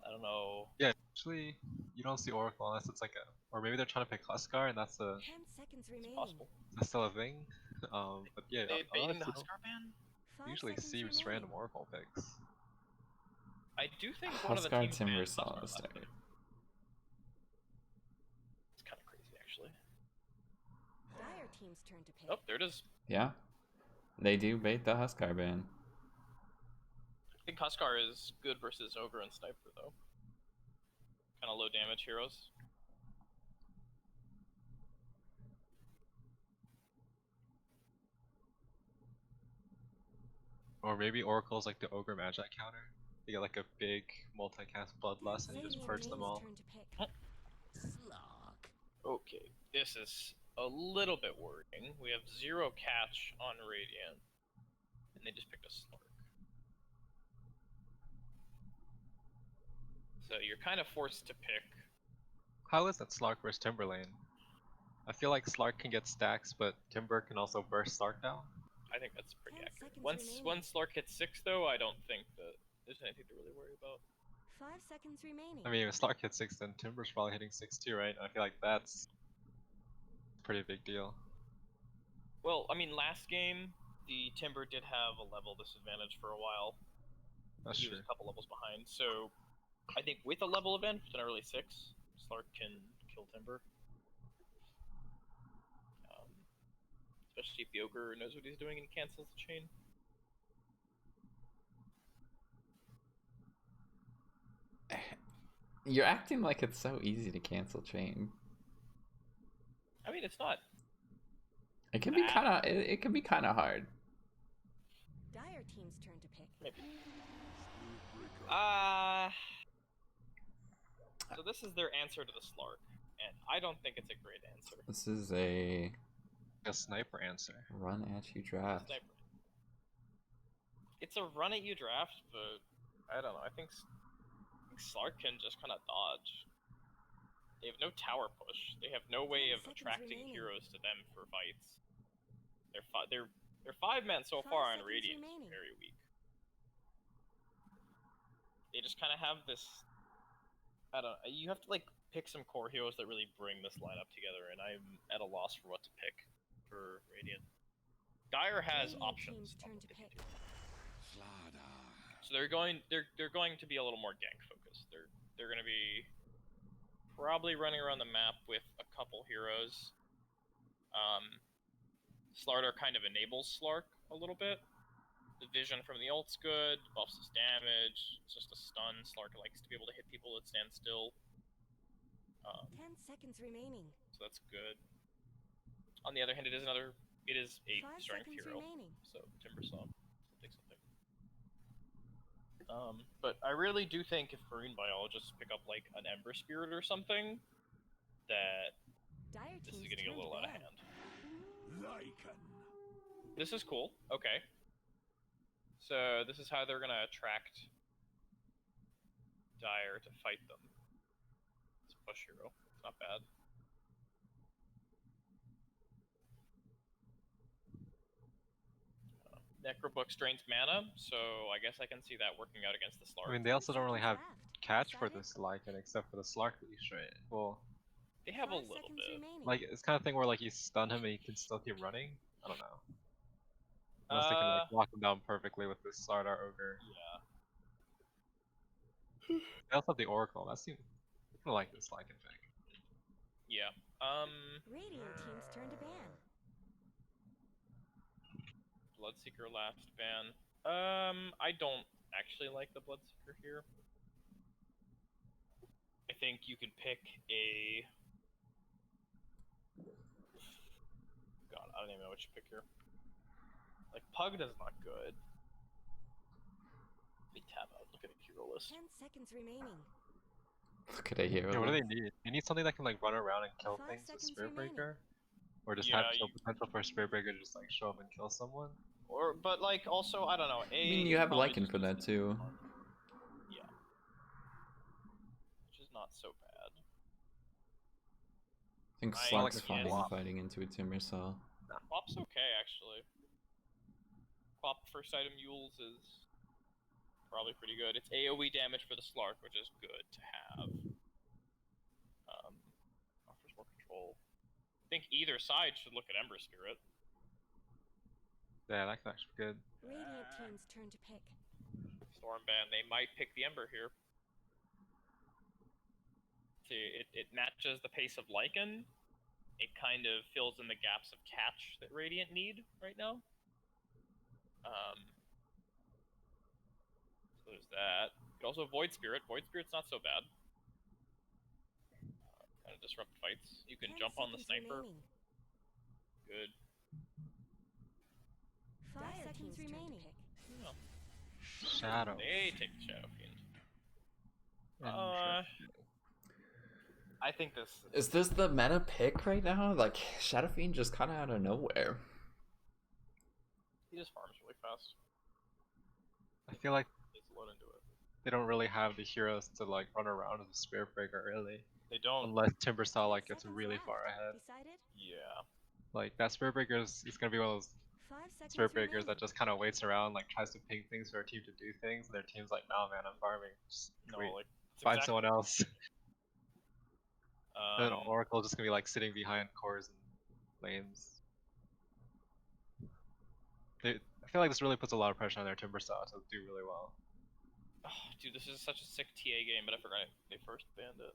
I don't know. Yeah, actually, you don't see Oracle unless it's like a, or maybe they're trying to pick Huskar, and that's a. 10 seconds remaining. Possible. That's still a thing. But yeah, They banned the honestly, Huskar ban? usually see just random Oracle picks. I do think one of the Huskar teams banned Timbersaw Huskar is last there. time. It's kind of crazy, actually. Dire team's turn to pick. Oh, there it is. Yeah. They do bait the Huskar ban. I think Huskar is good versus Ogre and Sniper, though. Kind of low damage heroes. Or maybe Oracle's like the Ogre Magi counter. You get like a big multicast Bloodlust and you just purge them all. Okay, this is a little bit worrying. We have 0 catch on Radiant, and they just picked a Slark. So you're kind of forced to pick. How is that Slark versus Timberlane? I feel like Slark can get stacks, but Timber can also burst Slark down. I think that's pretty accurate. Once Slark hits 6, though, I don't think that there's anything to really worry about. 5 seconds remaining. I mean, if Slark hits 6, then Timber's probably hitting 6 too, right? I feel like that's pretty big deal. Well, I mean, last game, the Timber did have a level disadvantage for a while. That's He true. was a couple levels behind, so I think with a level event, an early 6, Slark can kill Timber. Especially if the Ogre knows what he's doing and cancels the chain. You're acting like it's so easy to cancel chain. I mean, it's not. It can be kind of. It can be kind of hard. Dire team's turn to pick. Maybe. So this is their answer to the Slark, and I don't think it's a great answer. This is a sniper answer. run at you draft. Sniper. It's a run at you draft, but I don't know. I think Slark can just kind of dodge. They have no tower push. They have no way 10 of seconds attracting remaining. heroes to them for fights. They're 5-man so 5 far on seconds Radiant. remaining. Very weak. They just kind of have this. I don't know. You have to like pick some core heroes that really bring this lineup together, and I'm at a loss for what to pick for Radiant. Dire has Radiant options. team's turn to pick. So they're going to be a little more gank focused. They're going to be probably running around the map with a couple heroes. Slardar kind of enables Slark a little bit. The vision from the ult's good, buffs his damage, it's just a stun. Slark likes to be able to hit people that stand still. 10 seconds remaining. So that's good. On the other hand, it is a 5 strength seconds hero. remaining. So Timbersaw, something. But I really do think if Marine Biologists pick up like an Ember Spirit or something, that Dire this is team's getting a turn to little out of ban. hand. This is cool. Okay. So this is how they're gonna attract Dire to fight them. It's a push hero. It's not bad. Necrobook drains mana, so I guess I can see that working out against the Slark. I mean, they also don't really have Draft. catch for Decided? this Lycan except for the Slark leash, right? Well, They have a 5 little seconds bit. remaining. like it's kind of thing where like you stun him and he can still keep running. I don't know. Unless they can like lock him down perfectly with this Slardar Ogre. Yeah. They also have the Oracle. That seems I like this Lycan thing. Yeah. Radiant team's turn to ban. Bloodseeker last ban. I don't actually like the Bloodseeker here. I think you could pick a. God, I don't even know what you pick here. Like Pug is not good. Let me tab out. Look at the hero list. 10 seconds remaining. Look at a hero. Yeah, what do they need? They need something that can like run around and kill 5 things with seconds Spirit remaining. Breaker, or just Yeah, have kill potential for Spirit Breaker to just like show up and kill someone. But like also I don't know. I mean, you have Lycan for that too. Yeah. Which is not so bad. I think I Slark's like fine Quap. fighting into a Timbersaw. Quap's okay actually. Quap first item Mules is probably pretty good. It's AoE damage for the Slark, which is good to have. Offers more control. I think either side should look at Ember Spirit. Yeah, that's actually good. Radiant team's turn to pick. Stormban, they might pick the Ember here. See, it matches the pace of Lycan. It kind of fills in the gaps of catch that Radiant need right now. So there's that. You could also Void Spirit. Void Spirit's not so bad. Kind of disrupt fights. You can 10 jump on the seconds sniper. remaining. Good. 5 seconds remaining. Oh, Shadow. they take the Shadow Fiend. Interesting. I think this Is this the meta pick right now? Like, Shadow Fiend just kind of out of nowhere. he just farms really fast. I feel like He's load into it. they don't really have the heroes to like run around as a Spirit Breaker really. They don't. Unless Timbersaw 10 like gets seconds really left. far ahead. Decided? Yeah. Like that Spirit Breaker is gonna be one of those 5 seconds Spirit Breakers remaining. that just kind of waits around, like tries to ping things for a team to do things, and their team's like, nah man, I'm farming. Just No, wait, like it's find exactly- someone else. And then Oracle just gonna be like sitting behind cores and lanes. I feel like this really puts a lot of pressure on their Timber Saw to do really well. Oh, dude, this is such a sick TA game, but I forgot they first banned it.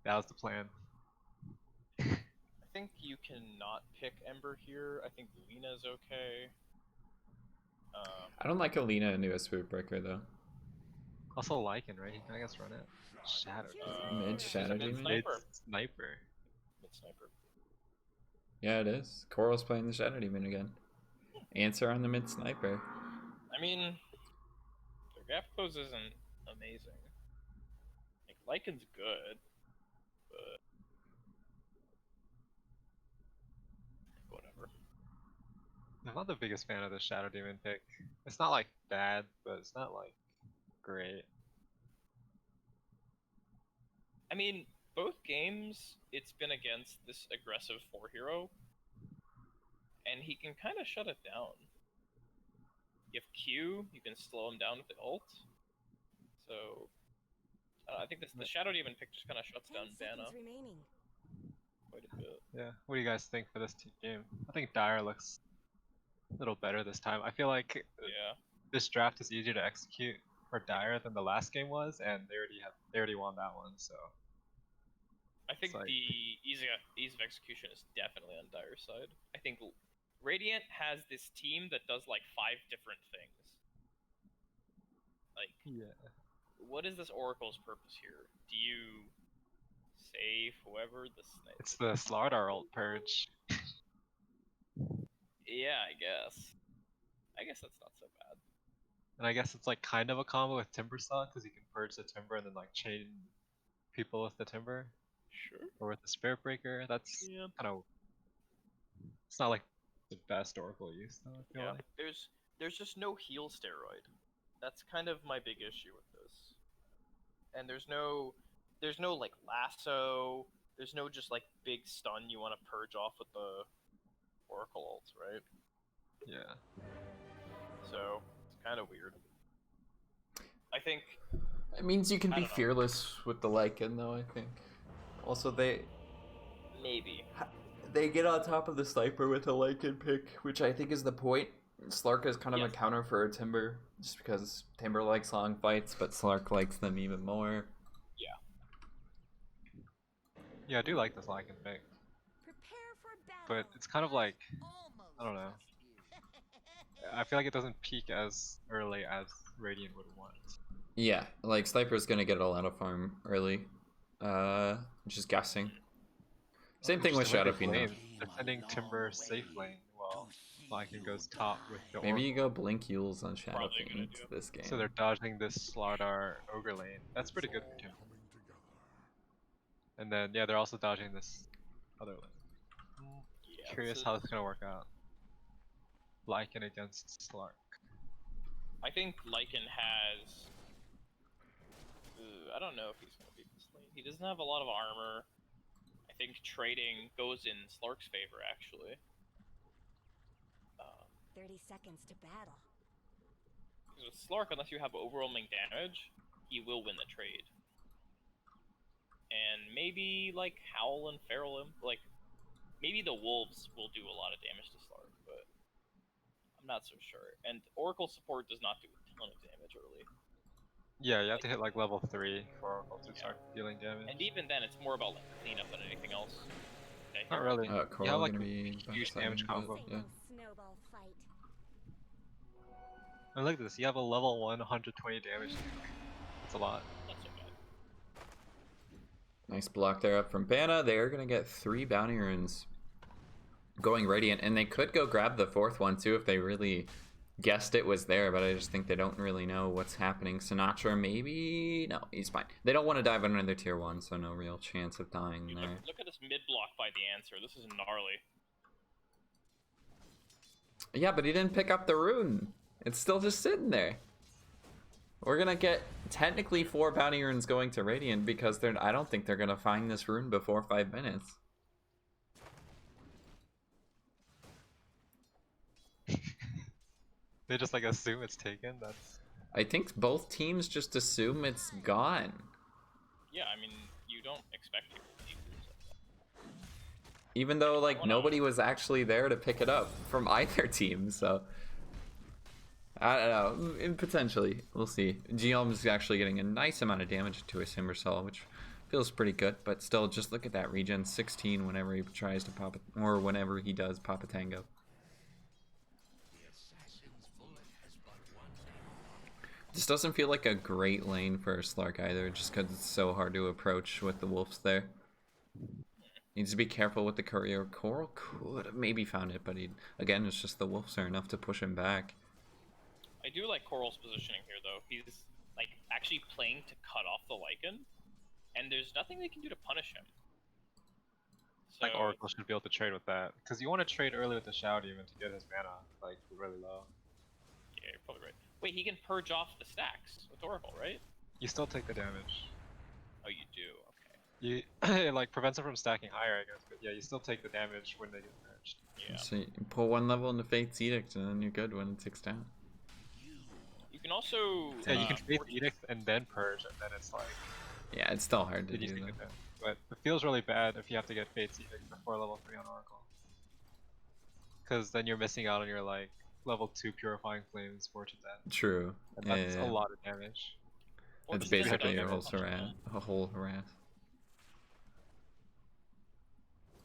That was the plan. I think you cannot pick Ember here. I think Luna's okay. I don't like Alina into a Swoop Breaker though. Also Lycan, right? He can, I guess, run it. Shadow. Mid This is Shadow a mid Demon? sniper. Sniper. Mid sniper. Yeah, it is. Coral's playing the Shadow Demon again. Answer on the mid sniper. I mean, their gap close isn't amazing. Like, Lycan's good, but whatever. I'm not the biggest fan of the Shadow Demon pick. It's not like bad, but it's not like great. I mean, both games, it's been against this aggressive 4 hero, and he can kind of shut it down. You have Q, you can slow him down with the ult. So, I think the Shadow Demon pick just kind of shuts 10 down Vanna seconds remaining. quite a bit. Yeah. What do you guys think for this game? I think Dire looks a little better this time. I feel like Yeah. this draft is easier to execute for Dire than the last game was, and they already won that one. So I think like- the ease of execution is definitely on Dire's side. I think Radiant has this team that does like 5 different things. Like, yeah. what is this Oracle's purpose here? Do you save whoever the sniper? It's the Slardar ult purge. Yeah, I guess. I guess that's not so bad. And I guess it's like kind of a combo with Timber Saw because you can purge the Timber and then like chain people with the Timber Sure. or with the Spirit Breaker. That's Yeah. kind of. It's not like the best Oracle use though. I feel Yeah. like. There's just no heal steroid. That's kind of my big issue with this. And there's no like lasso. There's no just like big stun you want to purge off with the Oracle ults, right? Yeah. So it's kind of weird. I think It means you can I be don't know. fearless with the Lycan though, I think. Also, they maybe. get on top of the sniper with a Lycan pick, which I think is the point. Slark is kind of a Yes. counter for a Timber, just because Timber likes long fights, but Slark likes them even more. Yeah, I do like this Lycan pick, Prepare for battle. but it's kind of like I don't know. I feel like it doesn't peak as early as Radiant would want. Yeah, like Sniper's gonna get a lot of farm early. Just guessing. Same thing with Just Shadow with Fiend though. lane, defending Timber safe lane while Lycan goes top with the Maybe Oracle. you go Blink Yules on Shadow Probably a good Fiend idea. this game. So they're dodging this Slardar Ogre lane. That's pretty good for Timber. And then yeah, they're also dodging this other lane. Yeah, Curious this how is- it's gonna work out. Lycan against Slark. I think Lycan has. I don't know if he's gonna beat this lane. He doesn't have a lot of armor. I think trading goes in Slark's favor actually. 30 seconds to battle. Because with Slark, unless you have overwhelming damage, he will win the trade. And maybe like Howl and Feral him, like maybe the Wolves will do a lot of damage to Slark, but I'm not so sure. And Oracle support does not do a ton of damage early. Yeah, you have to hit like level 3 for Oracle to start dealing damage. And even then, it's more about like cleanup than anything else. Okay, Not here, really. Coral You have like gonna a be huge backside, damage but combo. This ain't yeah. no snowball fight. And look at this, you have a level 1 120 damage. That's a lot. Not so bad. Nice block there up from Banna. They are gonna get 3 bounty runes going Radiant, and they could go grab the 4th one too if they really guessed it was there, but I just think they don't really know what's happening. Sinatra, maybe? No, he's fine. They don't want to dive on another tier 1, so no real chance of dying Dude, there. look at this mid block by the answer. This is gnarly. Yeah, but he didn't pick up the rune. It's still just sitting there. We're gonna get technically 4 bounty runes going to Radiant because I don't think they're gonna find this rune before 5 minutes. They just like assume it's taken. That's I think both teams just assume it's gone. Yeah, I mean, you don't expect people to use it. Even though like nobody was actually there to pick it up from either team, so I don't know. Potentially, we'll see. Geom is actually getting a nice amount of damage to his Timbersaw, which feels pretty good. But still, just look at that regen 16 whenever he tries to pop it, or whenever he does pop a tango. This doesn't feel like a great lane for Slark either, just because it's so hard to approach with the wolves there. Needs to be careful with the courier. Coral could have maybe found it, but again, it's just the wolves are enough to push him back. I do like Coral's positioning here, though. He's like actually playing to cut off the Lycan, and there's nothing they can do to punish him. So, Like Oracle should be able to trade with that, because you want to trade early with the Shadow Demon to get his mana like really low. yeah, you're probably right. Wait, he can purge off the stacks with Oracle, right? You still take the damage. Oh, you do. Okay. You it like prevents them from stacking higher, I guess. But yeah, you still take the damage when they get merged. Yeah. So you pull one level into Fate's Edict, and then you're good when it ticks down. You can also. Yeah, you can Faith Edict and then purge, and then it's like. Yeah, it's still hard to you do think though. of that. But it feels really bad if you have to get Fate's Edict before level 3 on Oracle. Because then you're missing out on your like level 2 Purifying Flames Fortune Dance. True. And that's Yeah. a lot of damage. It's Fortune Dance basically does your whole punch them. harass.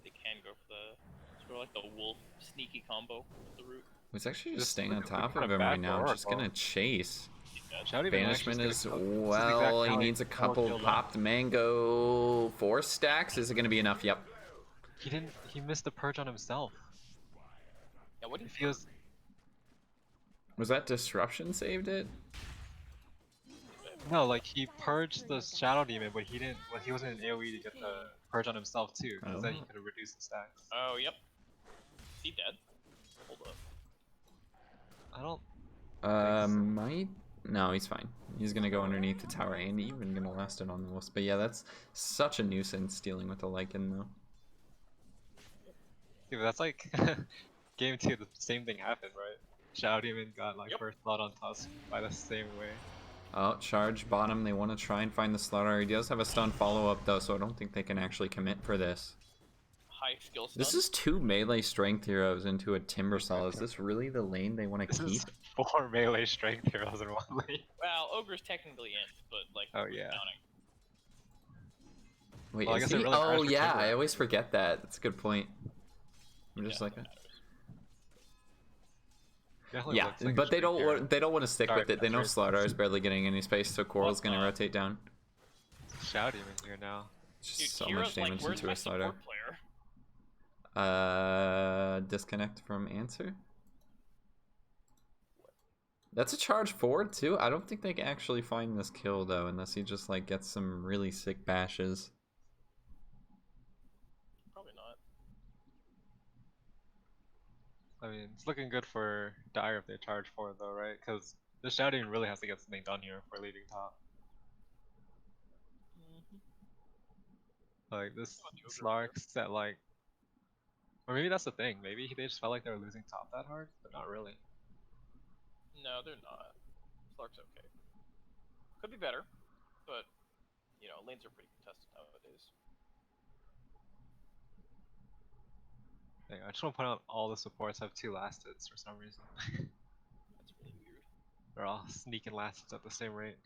They can go for the sort of like the wolf sneaky combo with the root. It's actually just Just staying look on at top what of a him bad right now. Oracle. Just gonna chase. Shadow Demon Banishment actually is, gonna kill- this is well, exactly he how needs a Oracle couple killed him. popped mango 4 stacks. Is it gonna be enough? Yep. He missed the purge on himself. Yeah, what did If he was Was that disruption saved it? no, like he purged the Shadow Demon, but he didn't. Well, he wasn't in AOE to get the purge on himself too, because then he Oh. could have reduced the stacks. Oh, yep. Is he dead? Hold up. I don't. Might. No, he's fine. He's gonna go underneath the tower and even gonna last it on the wolves. But yeah, that's such a nuisance dealing with the Lycan though. Yeah, but that's like game 2. The same thing happened, right? Shadow Demon got like Yep. first blood on Tusk by the same way. Oh, charge bottom. They want to try and find the slaughter. He does have a stun follow up though, so I don't think they can actually commit for this. High skill stun. This is 2 melee strength heroes into a Timbersaw. Is this really the lane they want to This keep? is 4 melee strength heroes in one lane. Well, Ogre's technically in, but like. Oh, who's yeah. counting? Wait, Well, I is guess it he? really Oh matters for yeah, Timber. I always forget that. That's a good point. I'm just Yeah, like, that matters. Definitely yeah, looks like a but they strength hero. don't want to stick Sorry, with it. They know sorry. Slaughter is barely getting any space, so Coral's gonna What? rotate down. Shadow Demon here now. Just Dude, so Kira's much damage like, where's into my a Slaughter. support player? Disconnect from answer. That's a charge forward too. I don't think they can actually find this kill though, unless he just like gets some really sick bashes. Probably not. I mean, it's looking good for Dire if they charge forward though, right? Because the Shadow Demon really has to get something done here for leading top. Like this Slark's at like, or maybe that's the thing. Maybe they just felt like they were losing top that hard, but not really. No, they're not. Slark's okay. Could be better, but you know, lanes are pretty contested nowadays. Dang, I just want to point out all the supports have 2 last hits for some reason. That's really weird. They're all sneaking last hits at the same rate.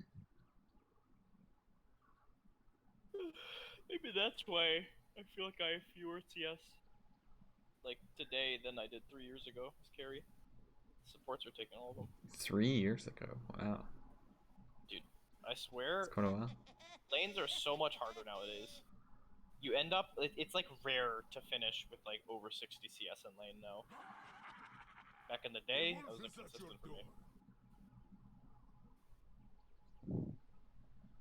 Maybe that's why I feel like I have fewer CS like today than I did 3 years ago as carry. Supports are taking all of them. 3 years ago. Wow. I swear, It's quite a while. lanes are so much harder nowadays. You end up, it's like rare to finish with like over 60 CS in lane now. Back in the day, that was inconsistent for me.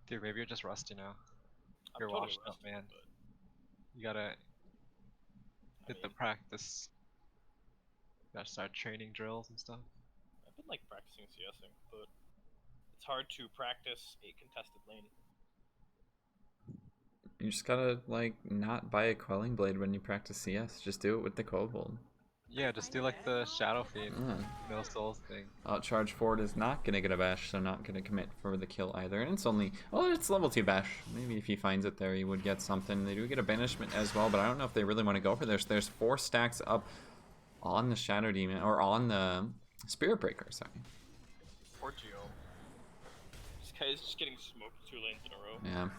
Dude, maybe you're just rusty now. I'm You're totally washed up, rusty, man. but, You gotta I hit the mean, practice. You gotta start training drills and stuff. I've been like practicing CSing, but it's hard to practice a contested lane. You just gotta like not buy a quelling blade when you practice CS. Just do it with the kobold. Yeah, just do like the Shadow Fiend, no souls thing. Charge forward is not gonna get a bash, so not gonna commit for the kill either. And it's only, oh, it's level 2 bash. Maybe if he finds it there, he would get something. They do get a banishment as well, but I don't know if they really want to go for this. There's 4 stacks up on the Shadow Demon, or on the Spirit Breaker, sorry. Poor Geo. This guy is just getting smoked 2 lanes in a row. Yeah.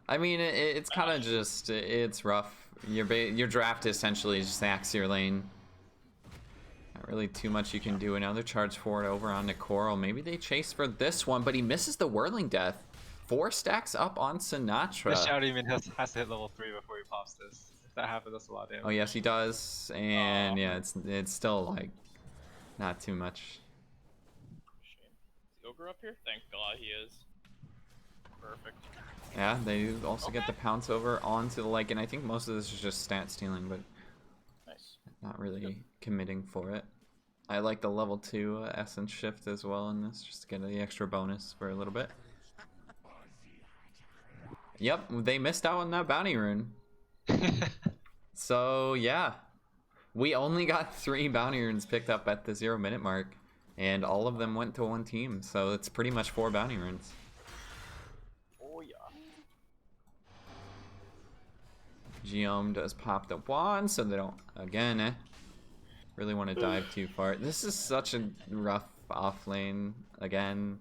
I mean, it's kind of just, it's rough. Your draft essentially just sacks your lane. Not really too much you can do. Another charge forward over onto Coral. Maybe they chase for this one, but he misses the Whirling Death. 4 stacks up on Sinatra. The Shadow Demon has to hit level 3 before he pops this. If that happens, that's a lot of damage. Oh yes, he does. And yeah, it's still like not too much. Shame. Is the Ogre up here? Thank God he is. Perfect. Yeah, they do also get the pounce over onto the leg, and I think most of this is just stat stealing, but Nice. not really committing for it. I like the level 2 essence shift as well in this, just to get the extra bonus for a little bit. Yep, they missed out on that bounty rune. So yeah, we only got 3 bounty runes picked up at the 0-minute mark, and all of them went to one team, so it's pretty much 4 bounty runes. Oh yeah. Geom does pop the wand, so they don't, again, really want to dive too far. This is such a rough off lane, again.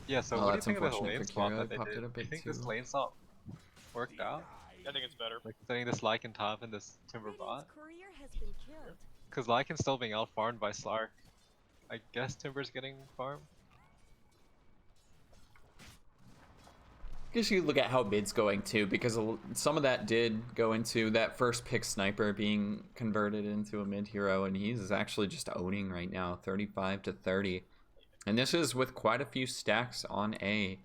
Yeah, so Oh, what do you that's think of the unfortunate lane for swap Kira. that they Popped did? it a Do you bit think too this lane swap worked out? I think it's better. Like setting this Lycan top and this Timber bot? Radiant's courier has been killed. Because Lycan's still being out-farmed by Slark. I guess Timber's getting farmed? I guess you look at how mid's going too, because some of that did go into that first pick sniper being converted into a mid hero, and he's actually just owning right now, 35 to 30. And this is with quite a few stacks on A.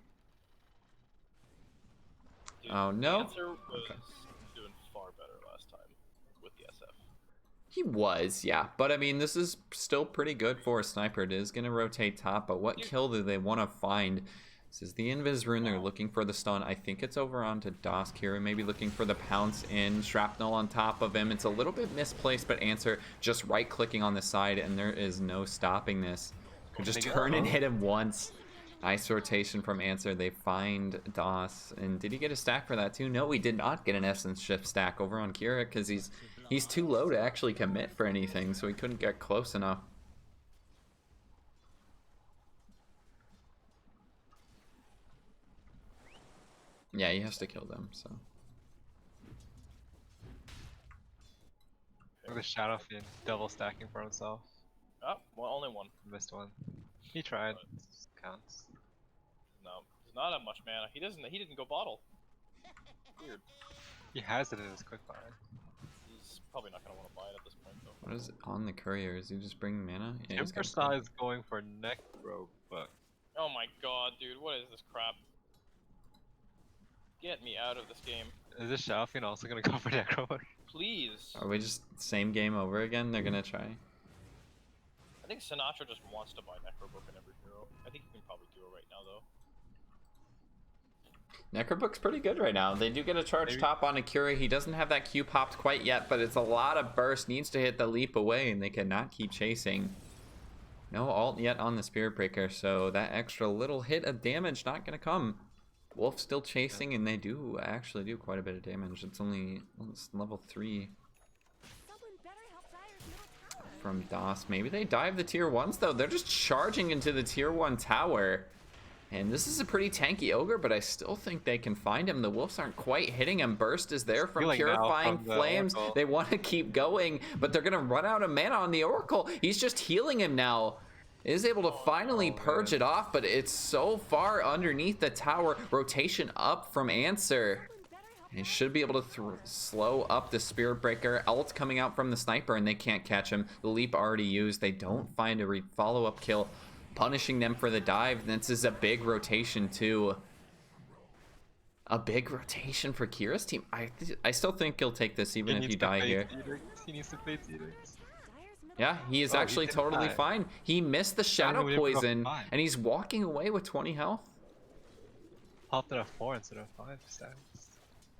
Dude, Oh, no. Dancer was Okay. doing far better last time with the SF. He was, yeah. But I mean, this is still pretty good for a sniper. It is going to rotate top, but what kill do they want to find? This is the Invis rune. They're looking for the stun. I think it's over onto Dosk here. Maybe looking for the pounce in. Shrapnel on top of him. It's a little bit misplaced, but Answer just right-clicking on the side, and there is no stopping this. Could just turn and hit him once. Nice rotation from Answer. They find Doss. And did he get a stack for that too? No, he did not get an Essence Shift stack over on Kira, because he's too low to actually commit for anything, so he couldn't get close enough. Yeah, he has to kill them, so. Look at the Shadow Fiend double stacking for himself. Oh, well, only one. Missed one. He tried. Counts. No, he's not that much mana. He didn't go bottle. Weird. He has it in his quick fire. He's probably not gonna want to buy it at this point though. What is on the courier? Is he just bringing mana? Yeah, he's got Timber is going for Necro, but Oh my god, dude, what is this crap? Get me out of this game. is this Shadow Fiend also gonna go for Necro? Please. Are we just same game over again? They're gonna try. I think Sinatra just wants to buy Necrobook in every hero. I think you can probably do it right now though. Necrobook's pretty good right now. They do get a charge top on Akira. He doesn't have that Q popped quite yet, but it's a lot of burst. Needs to hit the leap away, and they cannot keep chasing. No ult yet on the Spirit Breaker, so that extra little hit of damage not gonna come. Wolf's still chasing, and they do actually do quite a bit of damage. It's only level 3 Someone better help Dire's middle tower. from DOS. Maybe they dive the tier 1s, though. They're just charging into the tier 1 tower. And this is a pretty tanky Ogre, but I still think they can find him. The Wolves aren't quite hitting him. Burst is there from Healing now Purifying from the Flames. Oracle. They want to keep going, but they're going to run out of mana on the Oracle. He's just healing him now. Is able to finally purge it off, but it's so far underneath the tower. Rotation up from Answer. He should be able to slow up the Spirit Breaker. Ult coming out from the Sniper, and they can't catch him. The leap already used. They don't find a follow-up kill, punishing them for the dive. This is a big rotation too. A big rotation for Kira's team. I still think he'll take this even if you die here. He needs to face edicts. Yeah, he is actually didn't totally die. fine. He missed the shadow we didn't put up poison, fine. and he's walking away with 20 health. popped it at 4 instead of 5 stacks.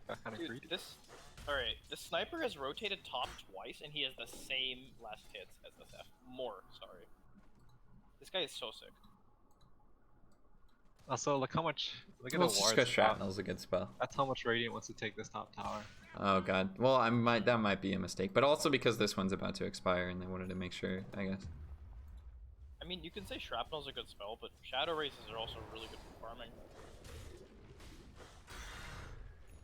Got kind of Dude, greedy. Alright, the sniper has rotated top twice, and he has the same last hits as the Seth. Sorry. This guy is so sick. Also, look how much. Look at Well, the it's just wards. because Shrapnel's a good spell. That's how much Radiant wants to take this top tower. Oh god. Well, that might be a mistake, but also because this one's about to expire and they wanted to make sure, I guess. I mean, you can say Shrapnel's a good spell, but Shadow Races are also really good for farming.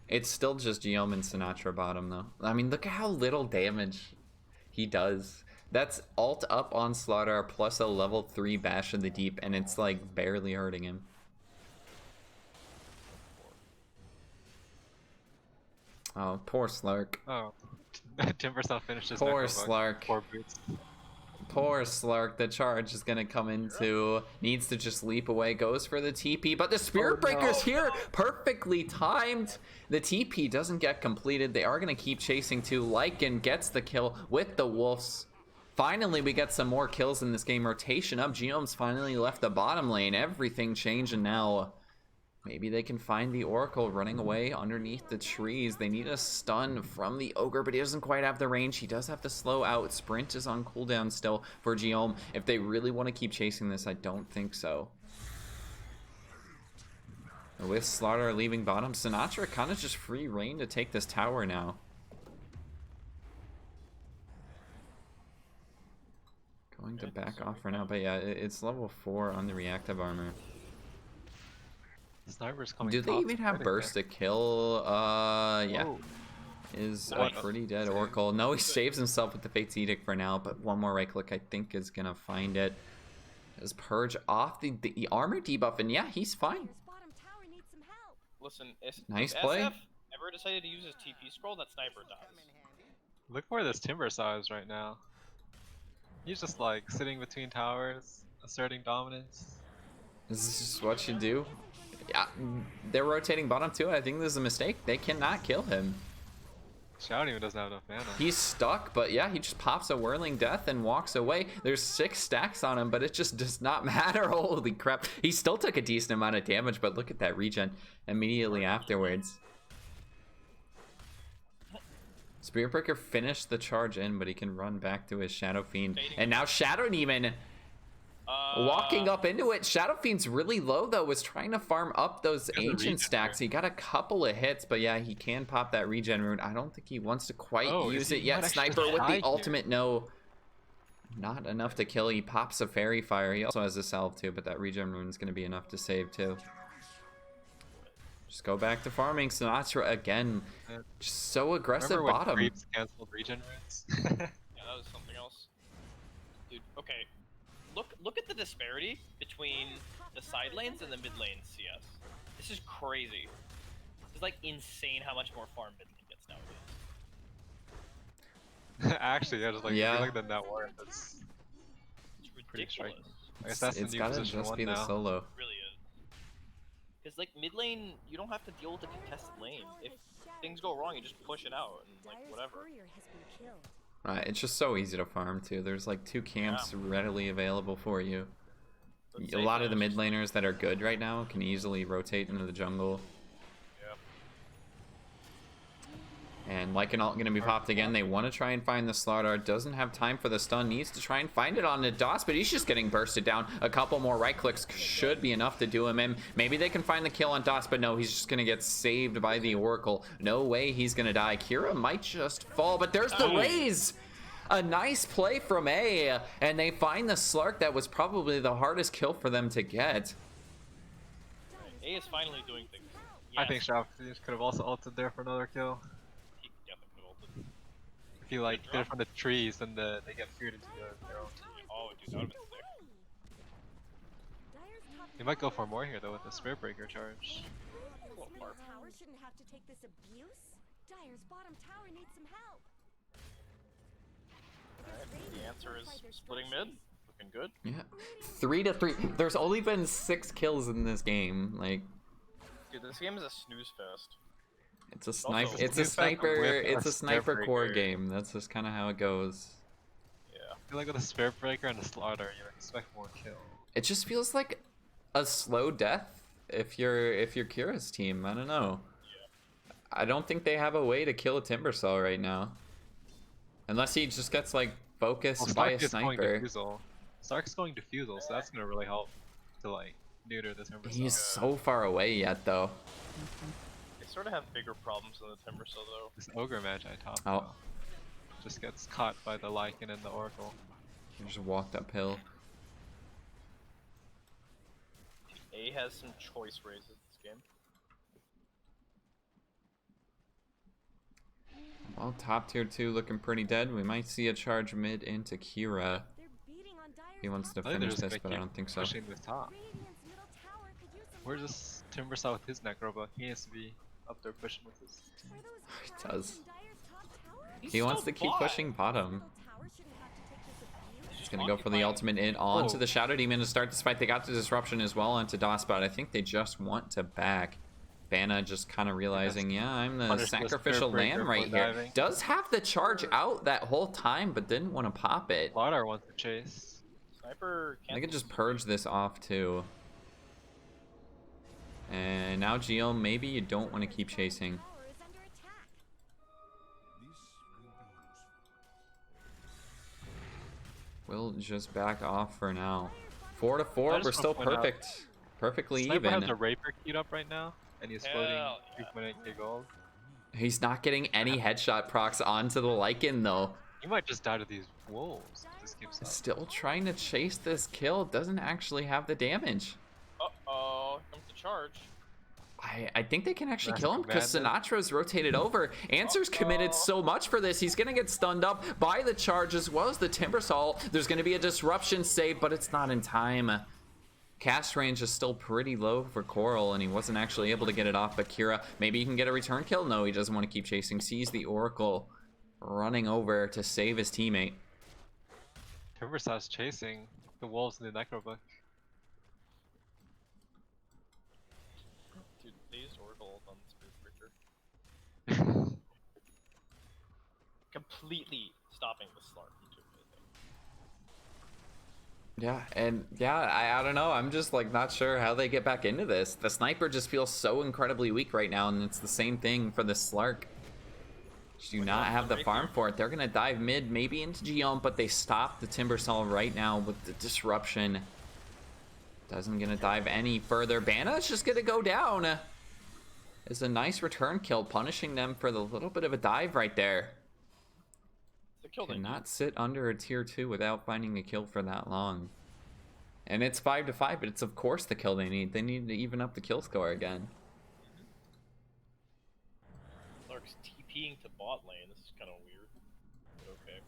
It's still just Geom and Sinatra bottom though. I mean, look at how little damage he does. That's alt up on Slaughter plus a level 3 Bash in the Deep, and it's like barely hurting him. Oh, poor Slark. Oh, Timbersaw finished his Poor Necrobuck. Slark. Poor Boots. Poor Slark. The charge is gonna come into. Needs to just leap away. Goes for the TP, but the Spirit Breaker's here. Perfectly timed. The TP doesn't get completed. They are gonna keep chasing too. Lycan gets the kill with the Wolves. Finally, we get some more kills in this game. Rotation up. Geom's finally left the bottom lane. Everything changed, and now maybe they can find the Oracle running away underneath the trees. They need a stun from the Ogre, but he doesn't quite have the range. He does have to slow out. Sprint is on cooldown still for Geom. If they really want to keep chasing this, I don't think so. With Slaughter leaving bottom, Sinatra kind of just free reign to take this tower now. Going to back off for now, but yeah, it's level 4 on the reactive armor. Sniper's coming. Do they top even have defending burst to kill? Yeah. Oh. Is Nice. a pretty dead Oracle. No, he saves himself with the Fate's Edict for now, but one more right click I think is gonna find it. As Purge off the armor debuff, and yeah, he's fine. Dyer's bottom tower needs some help. Listen, Nice if play. SF ever decided to use his TP scroll, that sniper dies. Look where this Timbersaw is right now. He's just like sitting between towers, asserting dominance. This is just what you do. Yeah, they're rotating bottom too. I think this is a mistake. They cannot kill him. Shout even doesn't have enough mana. He's stuck, but yeah, he just pops a Whirling Death and walks away. There's 6 stacks on him, but it just does not matter. Holy crap. He still took a decent amount of damage, but look at that regen immediately afterwards. Spirit Breaker finished the charge in, but he can run back to his Shadow Fiend. And now Shadow Demon walking up into it. Shadow Fiend's really low though, was trying to farm up those ancient stacks. He got a couple of hits, but yeah, he can pop that regen rune. I don't think he wants to quite use it yet. Sniper with the ultimate, no. Not enough to kill. He pops a Fairy Fire. He also has a salve too, but that regen rune is going to be enough to save too. Just go back to farming. Sinatra again, just so aggressive Remember when bottom. creeps canceled regen runes? Yeah, that was something else. Dude, okay. Look at the disparity between the side lanes and the mid lanes CS. This is crazy. It's like insane how much more farm mid lane gets nowadays. Actually, yeah, just like Yeah. look at the net worth. It's It's pretty ridiculous. striking. I guess that's the It's new gotta position just one be the now. solo. It really is. Because like mid lane, you don't have to deal with a contested lane. If things go wrong, you just push it out and like Dyer's whatever. courier has been killed. It's just so easy to farm too. There's like 2 camps readily available for you. But A safe lot of the lane mid is laners that are good right now can easily rotate into the jungle. Yeah. And like an ult gonna be popped again. They want to try and find the Slaughter. Doesn't have time for the stun. Needs to try and find it on the DOS, but he's just getting bursted down. A couple more right clicks should be enough to do him in. Maybe they can find the kill on DOS, but no, he's just gonna get saved by the Oracle. No way he's gonna die. Kira might just fall, but there's the raise! A nice play from A, and they find the Slark. That was probably the hardest kill for them to get. A is finally doing things. I think Yes, Shaft could have also ulted there for another kill. he definitely could've ulted. If he like did it from the trees, then they get feared into their own. Oh, dude, that would've been sick. Dyer's top He might go for more here though with the Spirit Breaker charge. Little middle farm. tower shouldn't have to take this abuse. Dyer's bottom tower needs some help. The answer is splitting mid. Looking good. Yeah, 3-3. There's only been 6 kills in this game. Like, Dude, this game is a snooze fest. it's a sniper. Also, It's a it's like a sniper. whip It's or a sniper Spirit core Breaker. game. That's just kind of how it goes. Yeah. I feel like with the Spirit Breaker and the Slaughter, you expect more kill. It just feels like a slow death if you're Kira's team. I don't know. I don't think they have a way to kill a Timbersaw right now. Unless he just gets like focused by a Stark is going sniper. defusal. Stark's going defusal, so that's gonna really help to like neuter the Timbersaw. He's so far away yet though. They sort of have bigger problems than the Timbersaw though. This ogre match I talked Oh. about just gets caught by the Lycan and the Oracle. He just walked uphill. A has some choice raises this game. Well, top tier 2 looking pretty dead. We might see a charge mid into Kira. They're beating on Dire's He wants to top I think they're finish just this, gonna but I keep don't think so. pushing the top. Radiant's middle tower could use some Where's help. this Timbersaw with his Necrobook? He needs to be up there pushing with his team. Are those He crowns does. in Dire's top tower? He wants to keep pushing bottom. Middle tower shouldn't have to take this abuse. He's gonna go for the ultimate in onto Oh. the Shadow Demon to start this fight. They got the disruption as well onto DOS, but I think they just want to back. Vanna just kind of realizing, yeah, I'm the Punish this sacrificial Spirit Breaker lamb right for here. diving. Does have the charge out that whole time, but didn't want to pop it. Laudar wants to chase. Sniper I could cancels just purge this off too. And now Geo, maybe you don't want to keep chasing. Tower is under attack. We'll just back off for now. 4 to 4, I just we're wanna still point out, perfect. Perfectly Sniper even. has a Raper queued up right now, and he's floating Hell yeah. 2.8k gold. He's not getting any headshot procs onto the Lycan though. He might just die to these wolves if this keeps up. Still trying to chase this kill. Doesn't actually have the damage. Uh-oh, here comes the charge. I think they can actually Massive kill him because madness. Sinatra's rotated over. Answer's committed so much for this. He's going to get stunned up by the charge as well as the Timbersaw. There's going to be a disruption save, but it's not in time. Cast range is still pretty low for Coral, and he wasn't actually able to get it off. But Kira, maybe he can get a return kill. No, he doesn't want to keep chasing. Sees the Oracle running over to save his teammate. Timbersaw's chasing the wolves in the Necrobook. Dude, they used Oracle on the Spirit Breaker. Completely stopping the Slark from doing anything. Yeah, and yeah, I don't know. I'm just like not sure how they get back into this. The sniper just feels so incredibly weak right now, and it's the same thing for the Slark. Just do not have the farm for it. They're gonna dive mid, maybe into Geom, but they stop the Timbersaw right now with the disruption. Doesn't gonna dive any further. Banna's just gonna go down. It's a nice return kill, punishing them for the little bit of a dive right there. The kill they Cannot sit under a tier 2 without finding a kill for that long. And it's 5 to 5, but it's of course the kill they need. They need to even up the kill score again. Slark's TPing to bot lane. This is kind of weird. But okay.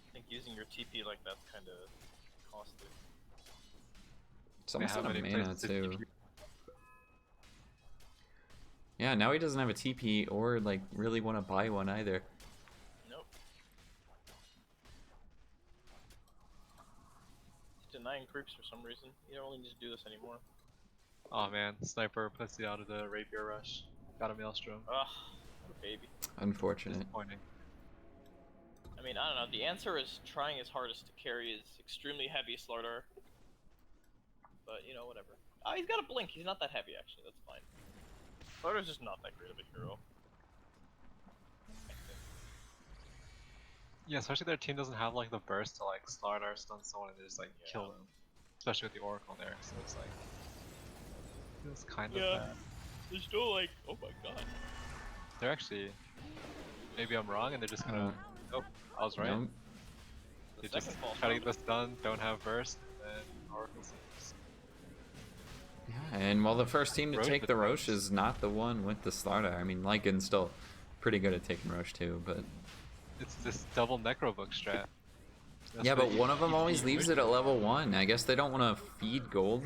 I think using your TP like that's kind of costly. It's almost How out of many mana places did too. TP? Yeah, now he doesn't have a TP or like really want to buy one either. Nope. Denying creeps for some reason. You don't really need to do this anymore. Oh man, Sniper puts it out of the Rapier Rush. Got a Maelstrom. Ugh, what a baby. Unfortunate. Disappointing. I mean, I don't know. The answer is trying his hardest to carry his extremely heavy Slardar. But, you know, whatever. Oh, he's got a blink. He's not that heavy, actually. That's fine. Slardar's just not that great of a hero. Yeah, especially their team doesn't have like the burst to like Slardar stun someone and just like kill them. Especially with the Oracle there, so it's like feels kind of bad. They're still like, oh my god. They're actually maybe I'm wrong and they're just gonna oh, I was right. Nope. They The just second false try to get promise. this done, don't have burst, and Oracle saves. Yeah, and well, the first team to Roche take with the Roche Roche. is not the one with the Slardar. I mean, Lycan's still pretty good at taking Roche too, but It's this double Necrobook strat. That's yeah, what but you- one of them you always feed leaves Roche. it at level 1. I guess they don't want to feed gold.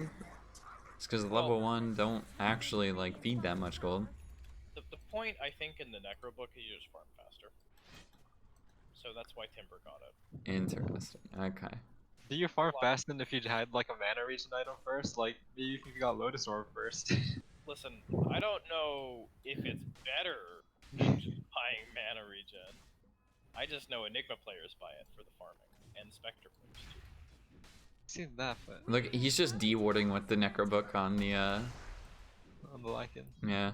It's because level 1 don't actually like feed that much gold. The point, I think, in the Necrobook is you just farm faster. So that's why Timber got it. Interesting. Okay. Do you farm fast then if you had like a mana regen item first? Like maybe if you got Lotus Orb first. Listen, I don't know if it's better than just buying mana regen. I just know Enigma players buy it for the farming, and Spectre players too. seen that, but Look, he's just de-warding with the Necrobook on the, on the Lycan. yeah.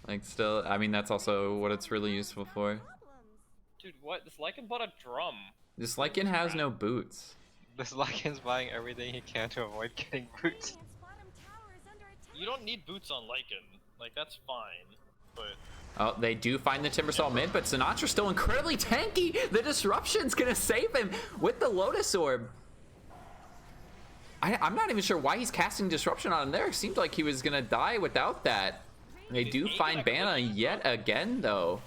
Like, still, I mean, that's also what it's really useful for. Problems. Dude, what? This Lycan bought a drum. This Lycan has no boots. This Lycan's buying everything he can to avoid getting boots. Radiant's bottom tower is under attack. You don't need boots on Lycan. Like, that's fine. But Oh, they do find the Timbersaw mid, but Sinatra's still incredibly tanky. The disruption's gonna save him with the Lotus Orb. I'm not even sure why he's casting disruption on him there. It seemed like he was gonna die without that. They do find Banna yet again, though.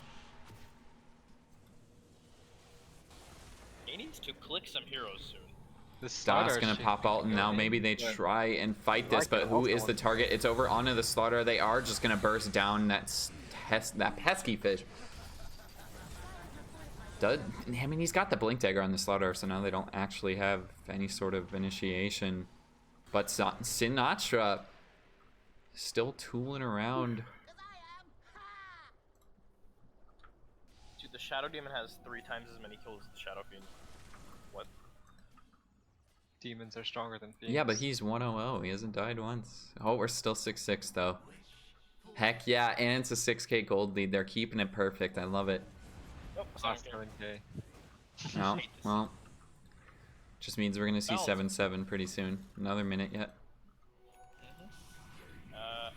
he needs to click some heroes soon. This Dot's Slaughter gonna should pop out, and go now in, maybe they but try and fight this, but who is the target? It's over onto the Slaughter. They are just gonna burst down that pesky fish. I mean, he's got the Blink Dagger on the Slaughter, so now they don't actually have any sort of initiation. But Sinatra still tooling around. Dude, the Shadow Demon has 3 times as many kills as the Shadow Fiend. What? Demons are stronger than fiends. Yeah, but he's 1-0-0. He hasn't died once. Oh, we're still 6-6 though. Heck yeah, and it's a 6k gold lead. They're keeping it perfect. I love it. Nope, last 7K. 7k. No, well, just means we're gonna see Balance. 7-7 pretty soon. Another minute yet.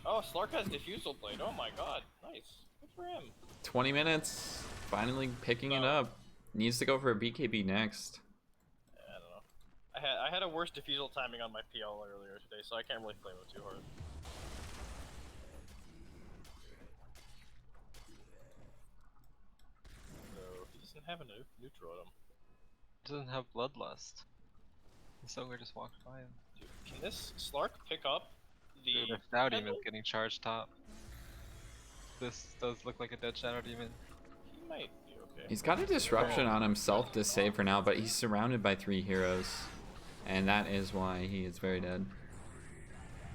Oh, Slark has Diffusal Blade. Oh my god. Nice. Good for him. 20 minutes. Finally picking it up. Needs to go for a BKB next. I don't know. I had a worse Diffusal timing on my PL earlier today, so I can't really flame it too hard. So, he doesn't have a neutral at him. Doesn't have Bloodlust. The Songer just walked by him. Dude, can this Slark pick up the Dude, the Shadow Pendle? Demon's getting charged top. This does look like a dead Shadow Demon. He might be okay. He's got a disruption on himself to save for now, but he's surrounded by 3 heroes. And that is why he is very dead.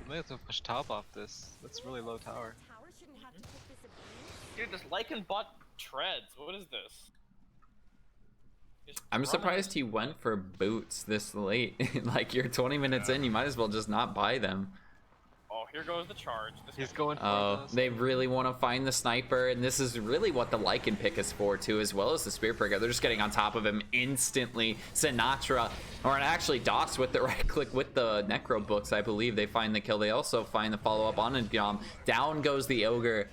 We might have to push top off this. That's really low tower. Tower shouldn't have to take this abuse. Dude, this Lycan bought treads. What is this? Just I'm drumming surprised he went for boots this late. Like, you're 20 minutes in, you might as well just not buy them. Oh, here goes the charge. This He's guy's going for Oh, this. they really want to find the sniper, and this is really what the Lycan pick is for too, as well as the Spear Pricker. They're just getting on top of him instantly. Sinatra, or actually Docs with the right click with the Necro Books, I believe they find the kill. They also find the follow-up on Ndam. Down goes the Ogre.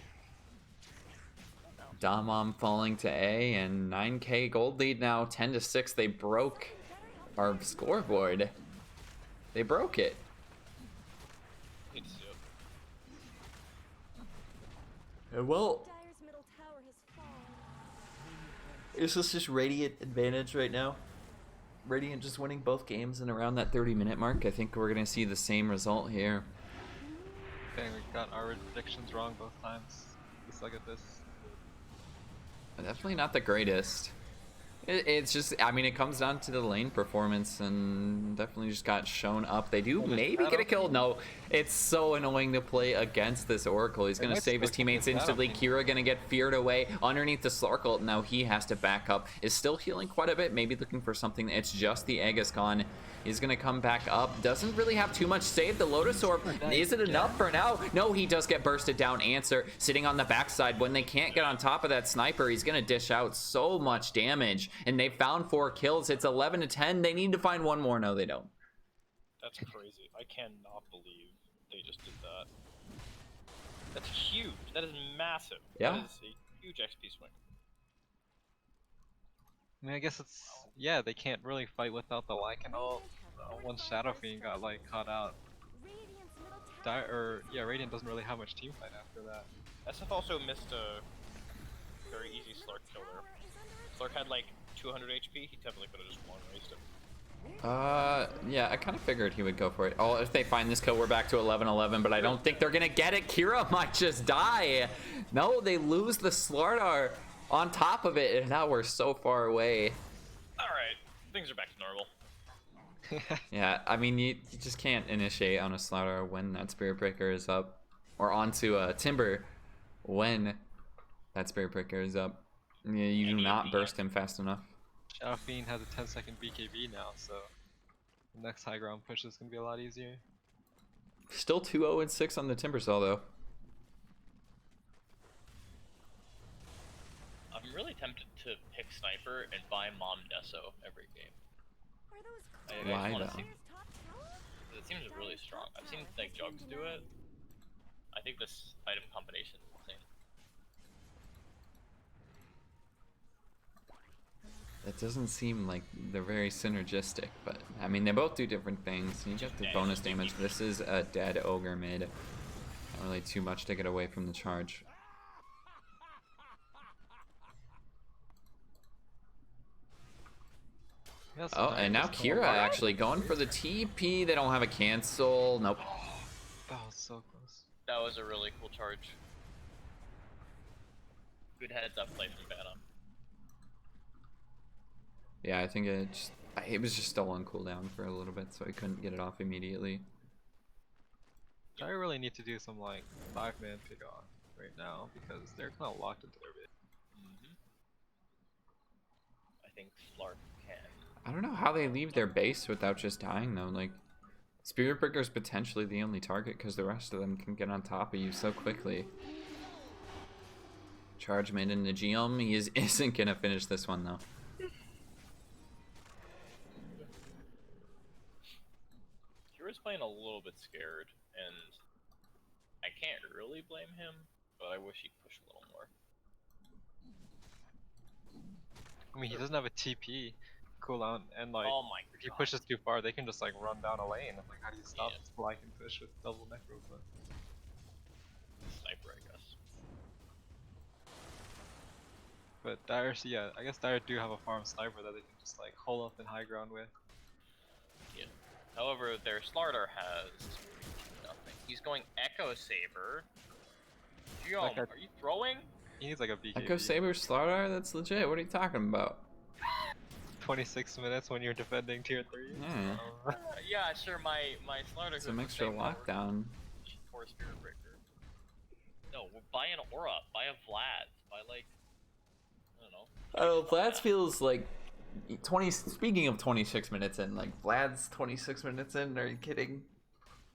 Damam falling to A, and 9k gold lead now, 10-6. They broke our scoreboard. They broke it. hate to see it. Well, Dyer's middle tower has fallen. Is this just Radiant advantage right now? Radiant just winning both games and around that 30-minute mark, I think we're gonna see the same result here. Dang, we got our predictions wrong both times. We suck at this. Definitely not the greatest. It's just, I mean, it comes down to the lane performance, and definitely just got shown up. They do maybe get a kill. No, it's so annoying to play against this Oracle. He's going to might save his still get teammates this instantly. Battlefield. Kira going to get feared away underneath the Slarkle. Now he has to back up. Is still healing quite a bit. Maybe looking for something. It's just the Aegis gone. He's going to come back up. Doesn't really have too much save. The Lotus Orb, is it enough for now? No, he does get bursted down. Answer sitting on the backside. When they can't get on top of that sniper, he's going to dish out so much damage. And they found 4 kills. It's 11-10. They need to find 1 more. No, they don't. That's crazy. I cannot believe they just did that. That's huge. That is massive. Yeah. That is a huge XP swing. I mean, I guess it's yeah. They can't really fight without the Lycan. All once Shadow Fiend got like caught out. Radiant's middle tower. Radiant doesn't really have much team fight after that. SF also missed a very easy Slark kill there. Slark had like 200 HP. He definitely could have just one raced him. Yeah, I kind of figured he would go for it. Oh, if they find this kill, we're back to 11-11, but I don't think they're gonna get it. Kira might just die. No, they lose the Slardar on top of it, and now we're so far away. Alright, things are back to normal. Yeah, I mean, you just can't initiate on a Slardar when that Spirit Breaker is up, or onto a Timber when that Spirit Breaker is up. You do not burst him fast enough. Shadow Fiend has a 10-second BKB now, so the next high ground push is gonna be a lot easier. Still 2-0-6 on the Timbersaw though. I'm really tempted to pick Sniper and buy Mom Deso every game. Are those I cool Why wanna though? see- top tower? It seems really strong. I've seen like Jugs do it. I think this item combination is insane. It doesn't seem like they're very synergistic, but I mean they both do different things. You get the bonus damage. This is a dead ogre mid. Not really too much to get away from the charge. Yes, Oh, and now Dyer's going Kira wild. actually going for the TP. They don't have a cancel. Nope. That was so close. That was a really cool charge. Good heads up play from Venom. Yeah, I think it was just still on cooldown for a little bit, so I couldn't get it off immediately. I really need to do some like 5-man pick off right now because they're kind of locked into their base. I think Slark can. I don't know how they leave their base without just dying though. Like, Spirit Breaker's potentially the only target because the rest of them can get on top of you so quickly. Charge mid into Geom. He isn't gonna finish this one though. Kira's playing a little bit scared, and I can't really blame him, but I wish he'd push a little more. I mean, he doesn't have a TP cooldown, and like Oh my if he god. pushes too far, they can just like run down a lane. Like, how do you stop Yeah. this flank and push with double necro? But Sniper, I guess. Dire, yeah, I guess Dire do have a farm sniper that they can just like hold up in high ground with. Yeah. However, their Slardar has nothing. He's going Echo Saber. Geom, Like a- are you throwing? He needs like a BKB. Echo Saber Slardar? That's legit. What are you talking about? 26 minutes when you're defending tier 3. Yeah. Yeah, sure. My Slardar. It's some extra lockdown. For Spirit Breaker. No, buy an Aura. Buy a Vlad. Buy like. I don't know. Oh, Vlad's feels like 20. Speaking of 26 minutes in, like Vlad's 26 minutes in. Are you kidding?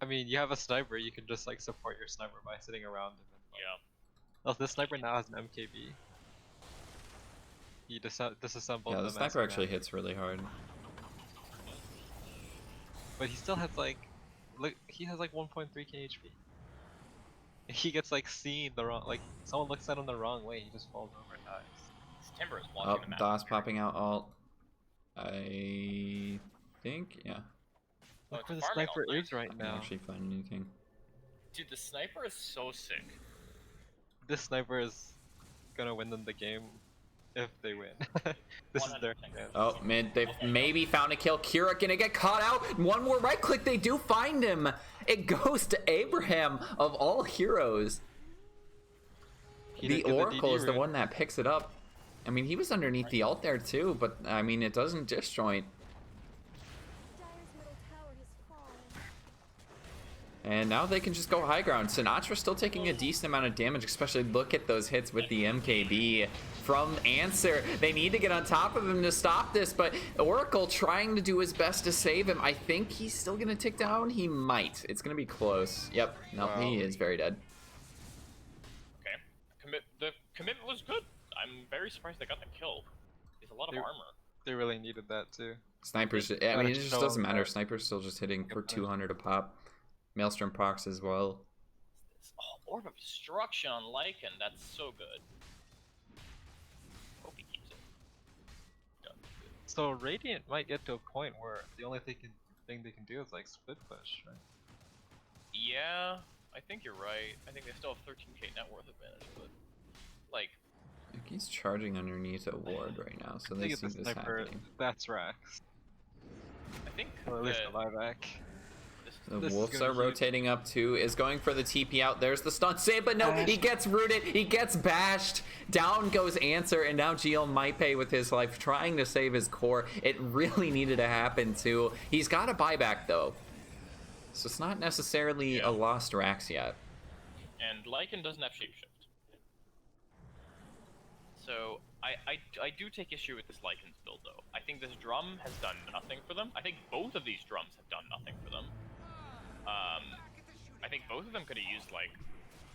I mean, you have a sniper, you can just like support your sniper by sitting around and then, like, Yeah. oh, this sniper now has an MKB. He disassembled Yeah, the the sniper master actually gun. hits really hard. But he still has like, look, he has like 1.3k HP. He gets like seen the wrong, like someone looks at him the wrong way, he just falls over and dies. This Timber is Oh, walking the map. DOS popping out alt. I think, yeah. Oh, Look it's where the farming sniper all is night. right I can now. actually find anything. Dude, the sniper is so sick. This sniper is gonna win them the game if they win. This is their 100%. chance. Oh, mid, they've maybe found a kill. Kira gonna get caught out. One more right click, they do find him. It goes to Abraham of all heroes. He The didn't get Oracle DD is the route. one that picks it up. I mean, he was underneath the alt there too, but I mean, it doesn't disjoint. Dyer's middle tower has fallen. And now they can just go high ground. Sinatra's still taking a decent amount of damage, especially look at those hits with the MKB from Answer. They need to get on top of him to stop this, but Oracle trying to do his best to save him. I think he's still gonna tick down. He might. It's gonna be close. Yep. No, Wow. he is very dead. Okay. The commitment was good. I'm very surprised they got the kill. There's a lot of They- armor. They really needed that too. Snipers, I gotta mean, it just show doesn't matter. that- Sniper's still just hitting for Yep. 200 a pop. Maelstrom procs as well. This Orb of Destruction on Lycan. That's so good. Hope he keeps it. Yeah. So Radiant might get to a point where the only thing they can do is like split push, right? Yeah, I think you're right. I think they still have 13k net worth advantage, but like, I think he's charging underneath a ward right now, so I they think see it's the this sniper. happening. That's Rax. I think Or at least that the buyback. this is The This is wolves gonna are be huge. rotating up too, is going for the TP out. There's the stun save, but no, he gets rooted, he gets bashed. Down goes Answer, and now GL might pay with his life, trying to save his core. It really needed to happen too. He's got a buyback though, so it's not necessarily Yeah. a lost Rax yet. and Lycan doesn't have shapeshift. So I do take issue with this Lycan's build though. I think this drum has done nothing for them. I think both of these drums have done nothing for them. I think both of them could have used like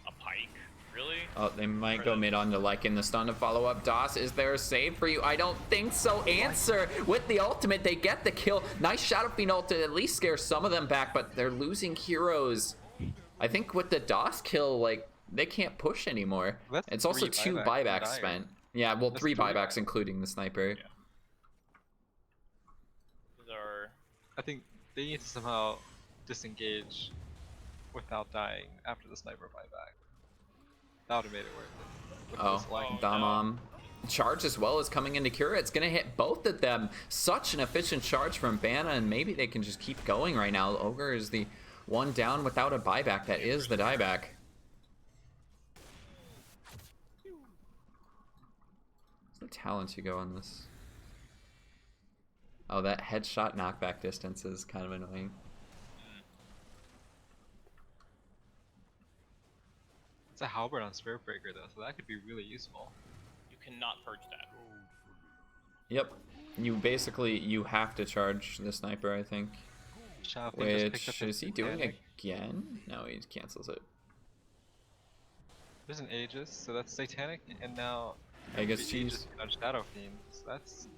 a pike, really. Oh, they might For go them. mid on the Lycan. The stun to follow up. DOS, is there a save for you? I don't think so. Answer with the ultimate. They get the kill. Nice Shadow Fiend ult to at least scare some of them back, but they're losing heroes. I think with the DOS kill, like, they can't push anymore. That's It's also 3 2 buybacks buybacks dire. spent. Yeah, well, That's 3 3 buybacks, including the sniper. Yeah. These are I think they need to somehow disengage without dying after the sniper buyback. That would have made it worth it. With Oh, this Lycan. Damam. Charge as well is coming into Kira. It's going to hit both of them. Such an efficient charge from Banna, and maybe they can just keep going right now. Ogre is the one down without a buyback. That is the dieback. What's the talent you go on this? Oh, that headshot knockback distance is kind of annoying. It's a halberd on Spirit Breaker though, so that could be really useful. you cannot purge that. Yep. You have to charge the sniper, I think. Shadow Fiend just picked up Which, his is he doing Titanic. again? No, he cancels it. There's an Aegis, so that's Satanic, and now I guess the Aegis she's... on Shadow Fiend. So that's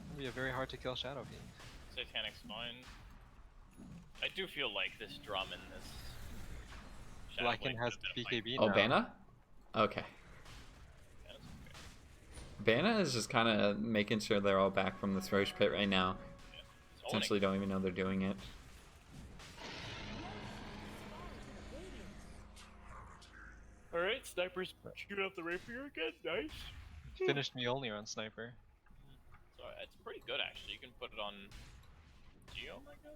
gonna be a very hard to kill Shadow Fiend. Satanic's fine. I do feel like this drum in this Shadow Lycan Blade has could have been a BKB Oh, now. Banna? Okay. Yeah, that's okay. Banna is just kind of making sure they're all back from the Throsh Pit right now. It's Potentially don't even know they're doing it. Alright, snipers shoot out the rapier again, nice. Finished me only on Sniper. So it's pretty good actually. You can put it on Geom, I guess.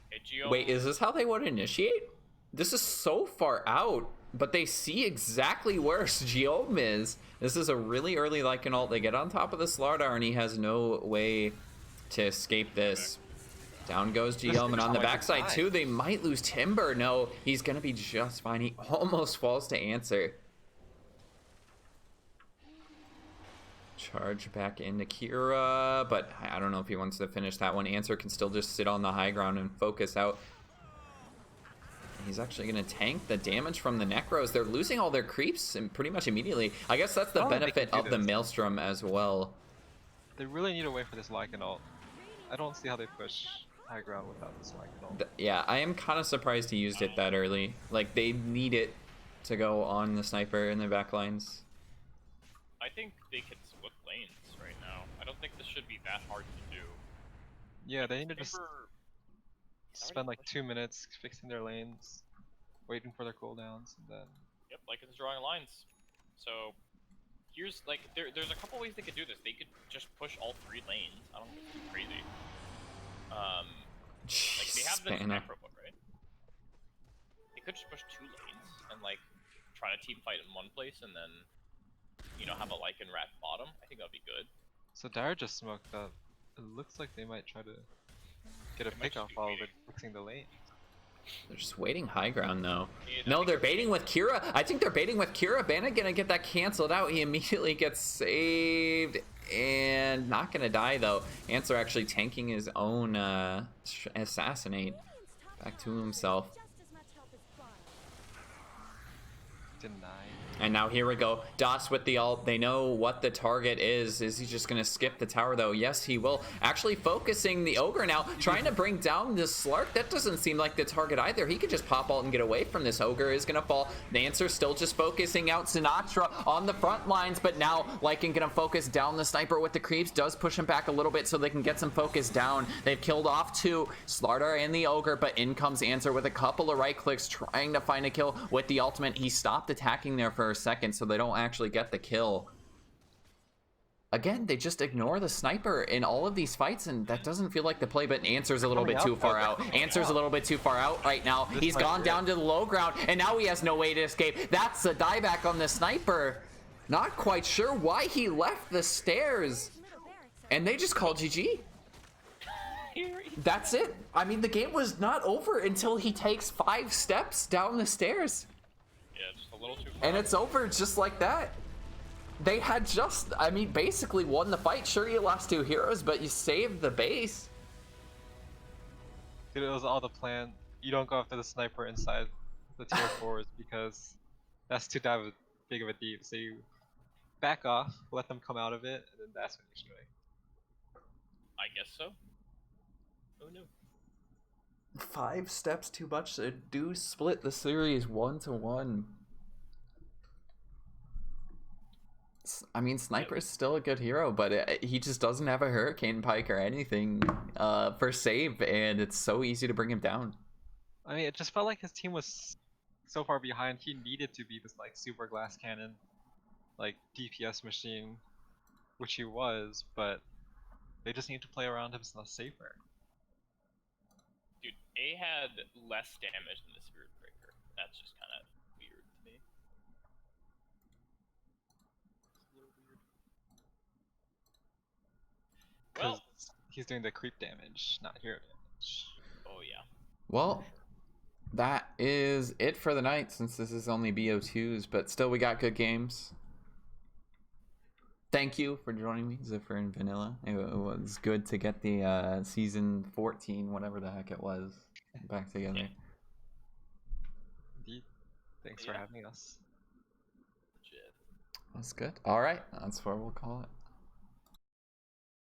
Okay, Geom. Wait, is this how they would initiate? This is so far out, but they see exactly where Geom is. This is a really early Lycan ult. They get on top of the Slardar, and he has no way to escape this. Down goes Geom, and on the backside too, they might lose Timber. No, he's gonna be just fine. He almost falls to answer. Charge back into Kira, but I don't know if he wants to finish that one. Answer can still just sit on the high ground and focus out. He's actually going to tank the damage from the Necros. They're losing all their creeps and pretty much immediately. I guess that's the I don't think they benefit can of do the this. Maelstrom as well. They really need to wait for this Lycan ult. I don't see how they push high ground without this Lycan ult. Yeah, I am kind of surprised he used it that early. Like, they need it to go on the sniper in the back lines. I think they could split lanes right now. I don't think this should be that hard to do. Yeah, they need to just Timber- spend like 2 minutes fixing their lanes, waiting for their cooldowns, and then Yep, like it's drawing lines. So here's like there's a couple ways they could do this. They could just push all 3 lanes. I don't think it's too crazy. Like they have the Banna. macro book, right? They could just push 2 lanes and like try to team fight in one place and then have a Lycan rat bottom. I think that'd be good. so Dire just smoked up. It looks like they might try to get a They might pick just off be while waiting. they're fixing the lane. They're just waiting high ground, though. Yeah, No, I think they're baiting with Kira. I think they're baiting with Kira. Banna gonna get that canceled out. He immediately gets saved and not gonna die, though. Answer actually tanking his own assassinate back to himself. Just as much help as Bard. Denied. And now here we go. DOS with the ult. They know what the target is. Is he just going to skip the tower, though? Yes, he will. Actually focusing the Ogre now, trying to bring down this Slark. That doesn't seem like the target either. He could just pop ult and get away from this. Ogre is going to fall. Nancer still just focusing out Sinatra on the front lines, but now Lycan going to focus down the sniper with the creeps. Does push him back a little bit so they can get some focus down. They've killed off 2, Slardar and the Ogre, but in comes Answer with a couple of right clicks, trying to find a kill with the ultimate. He stopped attacking there for a second, so they don't actually get the kill. Again, they just ignore the sniper in all of these fights, and that doesn't feel like the play, but Answer's a little bit too far out. Answer's a little bit too far out right now. He's gone down to the low ground, and now he has no way to escape. That's a dieback on the sniper. Not quite sure why he left the stairs. Middle barracks are And they just call GG. That's it. I mean, the game was not over until he takes 5 steps down the stairs. Yeah, just a little too far. And it's over just like that. they had just, I mean, basically won the fight. Sure, you lost 2 heroes, but you saved the base. Dude, it was all the plan. You don't go after the sniper inside the tier 4s because that's too big of a deep. So you back off, let them come out of it, and then that's when you strike. I guess so. Oh no. 5 steps too much. So Do split the series 1-1. I mean, Sniper's still a good hero, but he just doesn't have a Hurricane Pike or anything for save, and it's so easy to bring him down. I mean, it just felt like his team was so far behind. He needed to be this like super glass cannon, like DPS machine, which he was, but they just need to play around him safer. Dude, A had less damage than the Spirit Breaker. That's just kind of weird to me. It's a little weird. Because Well, he's doing the creep damage, not hero damage. oh yeah. Well, that is it for the night, since this is only BO2s, but still we got good games. Thank you for joining me, Ziffer and Vanilla. It was good to get the season 14, whatever the heck it was, back together. Indeed. Thanks for having us. Legit. That's good. All right, that's where we'll call it.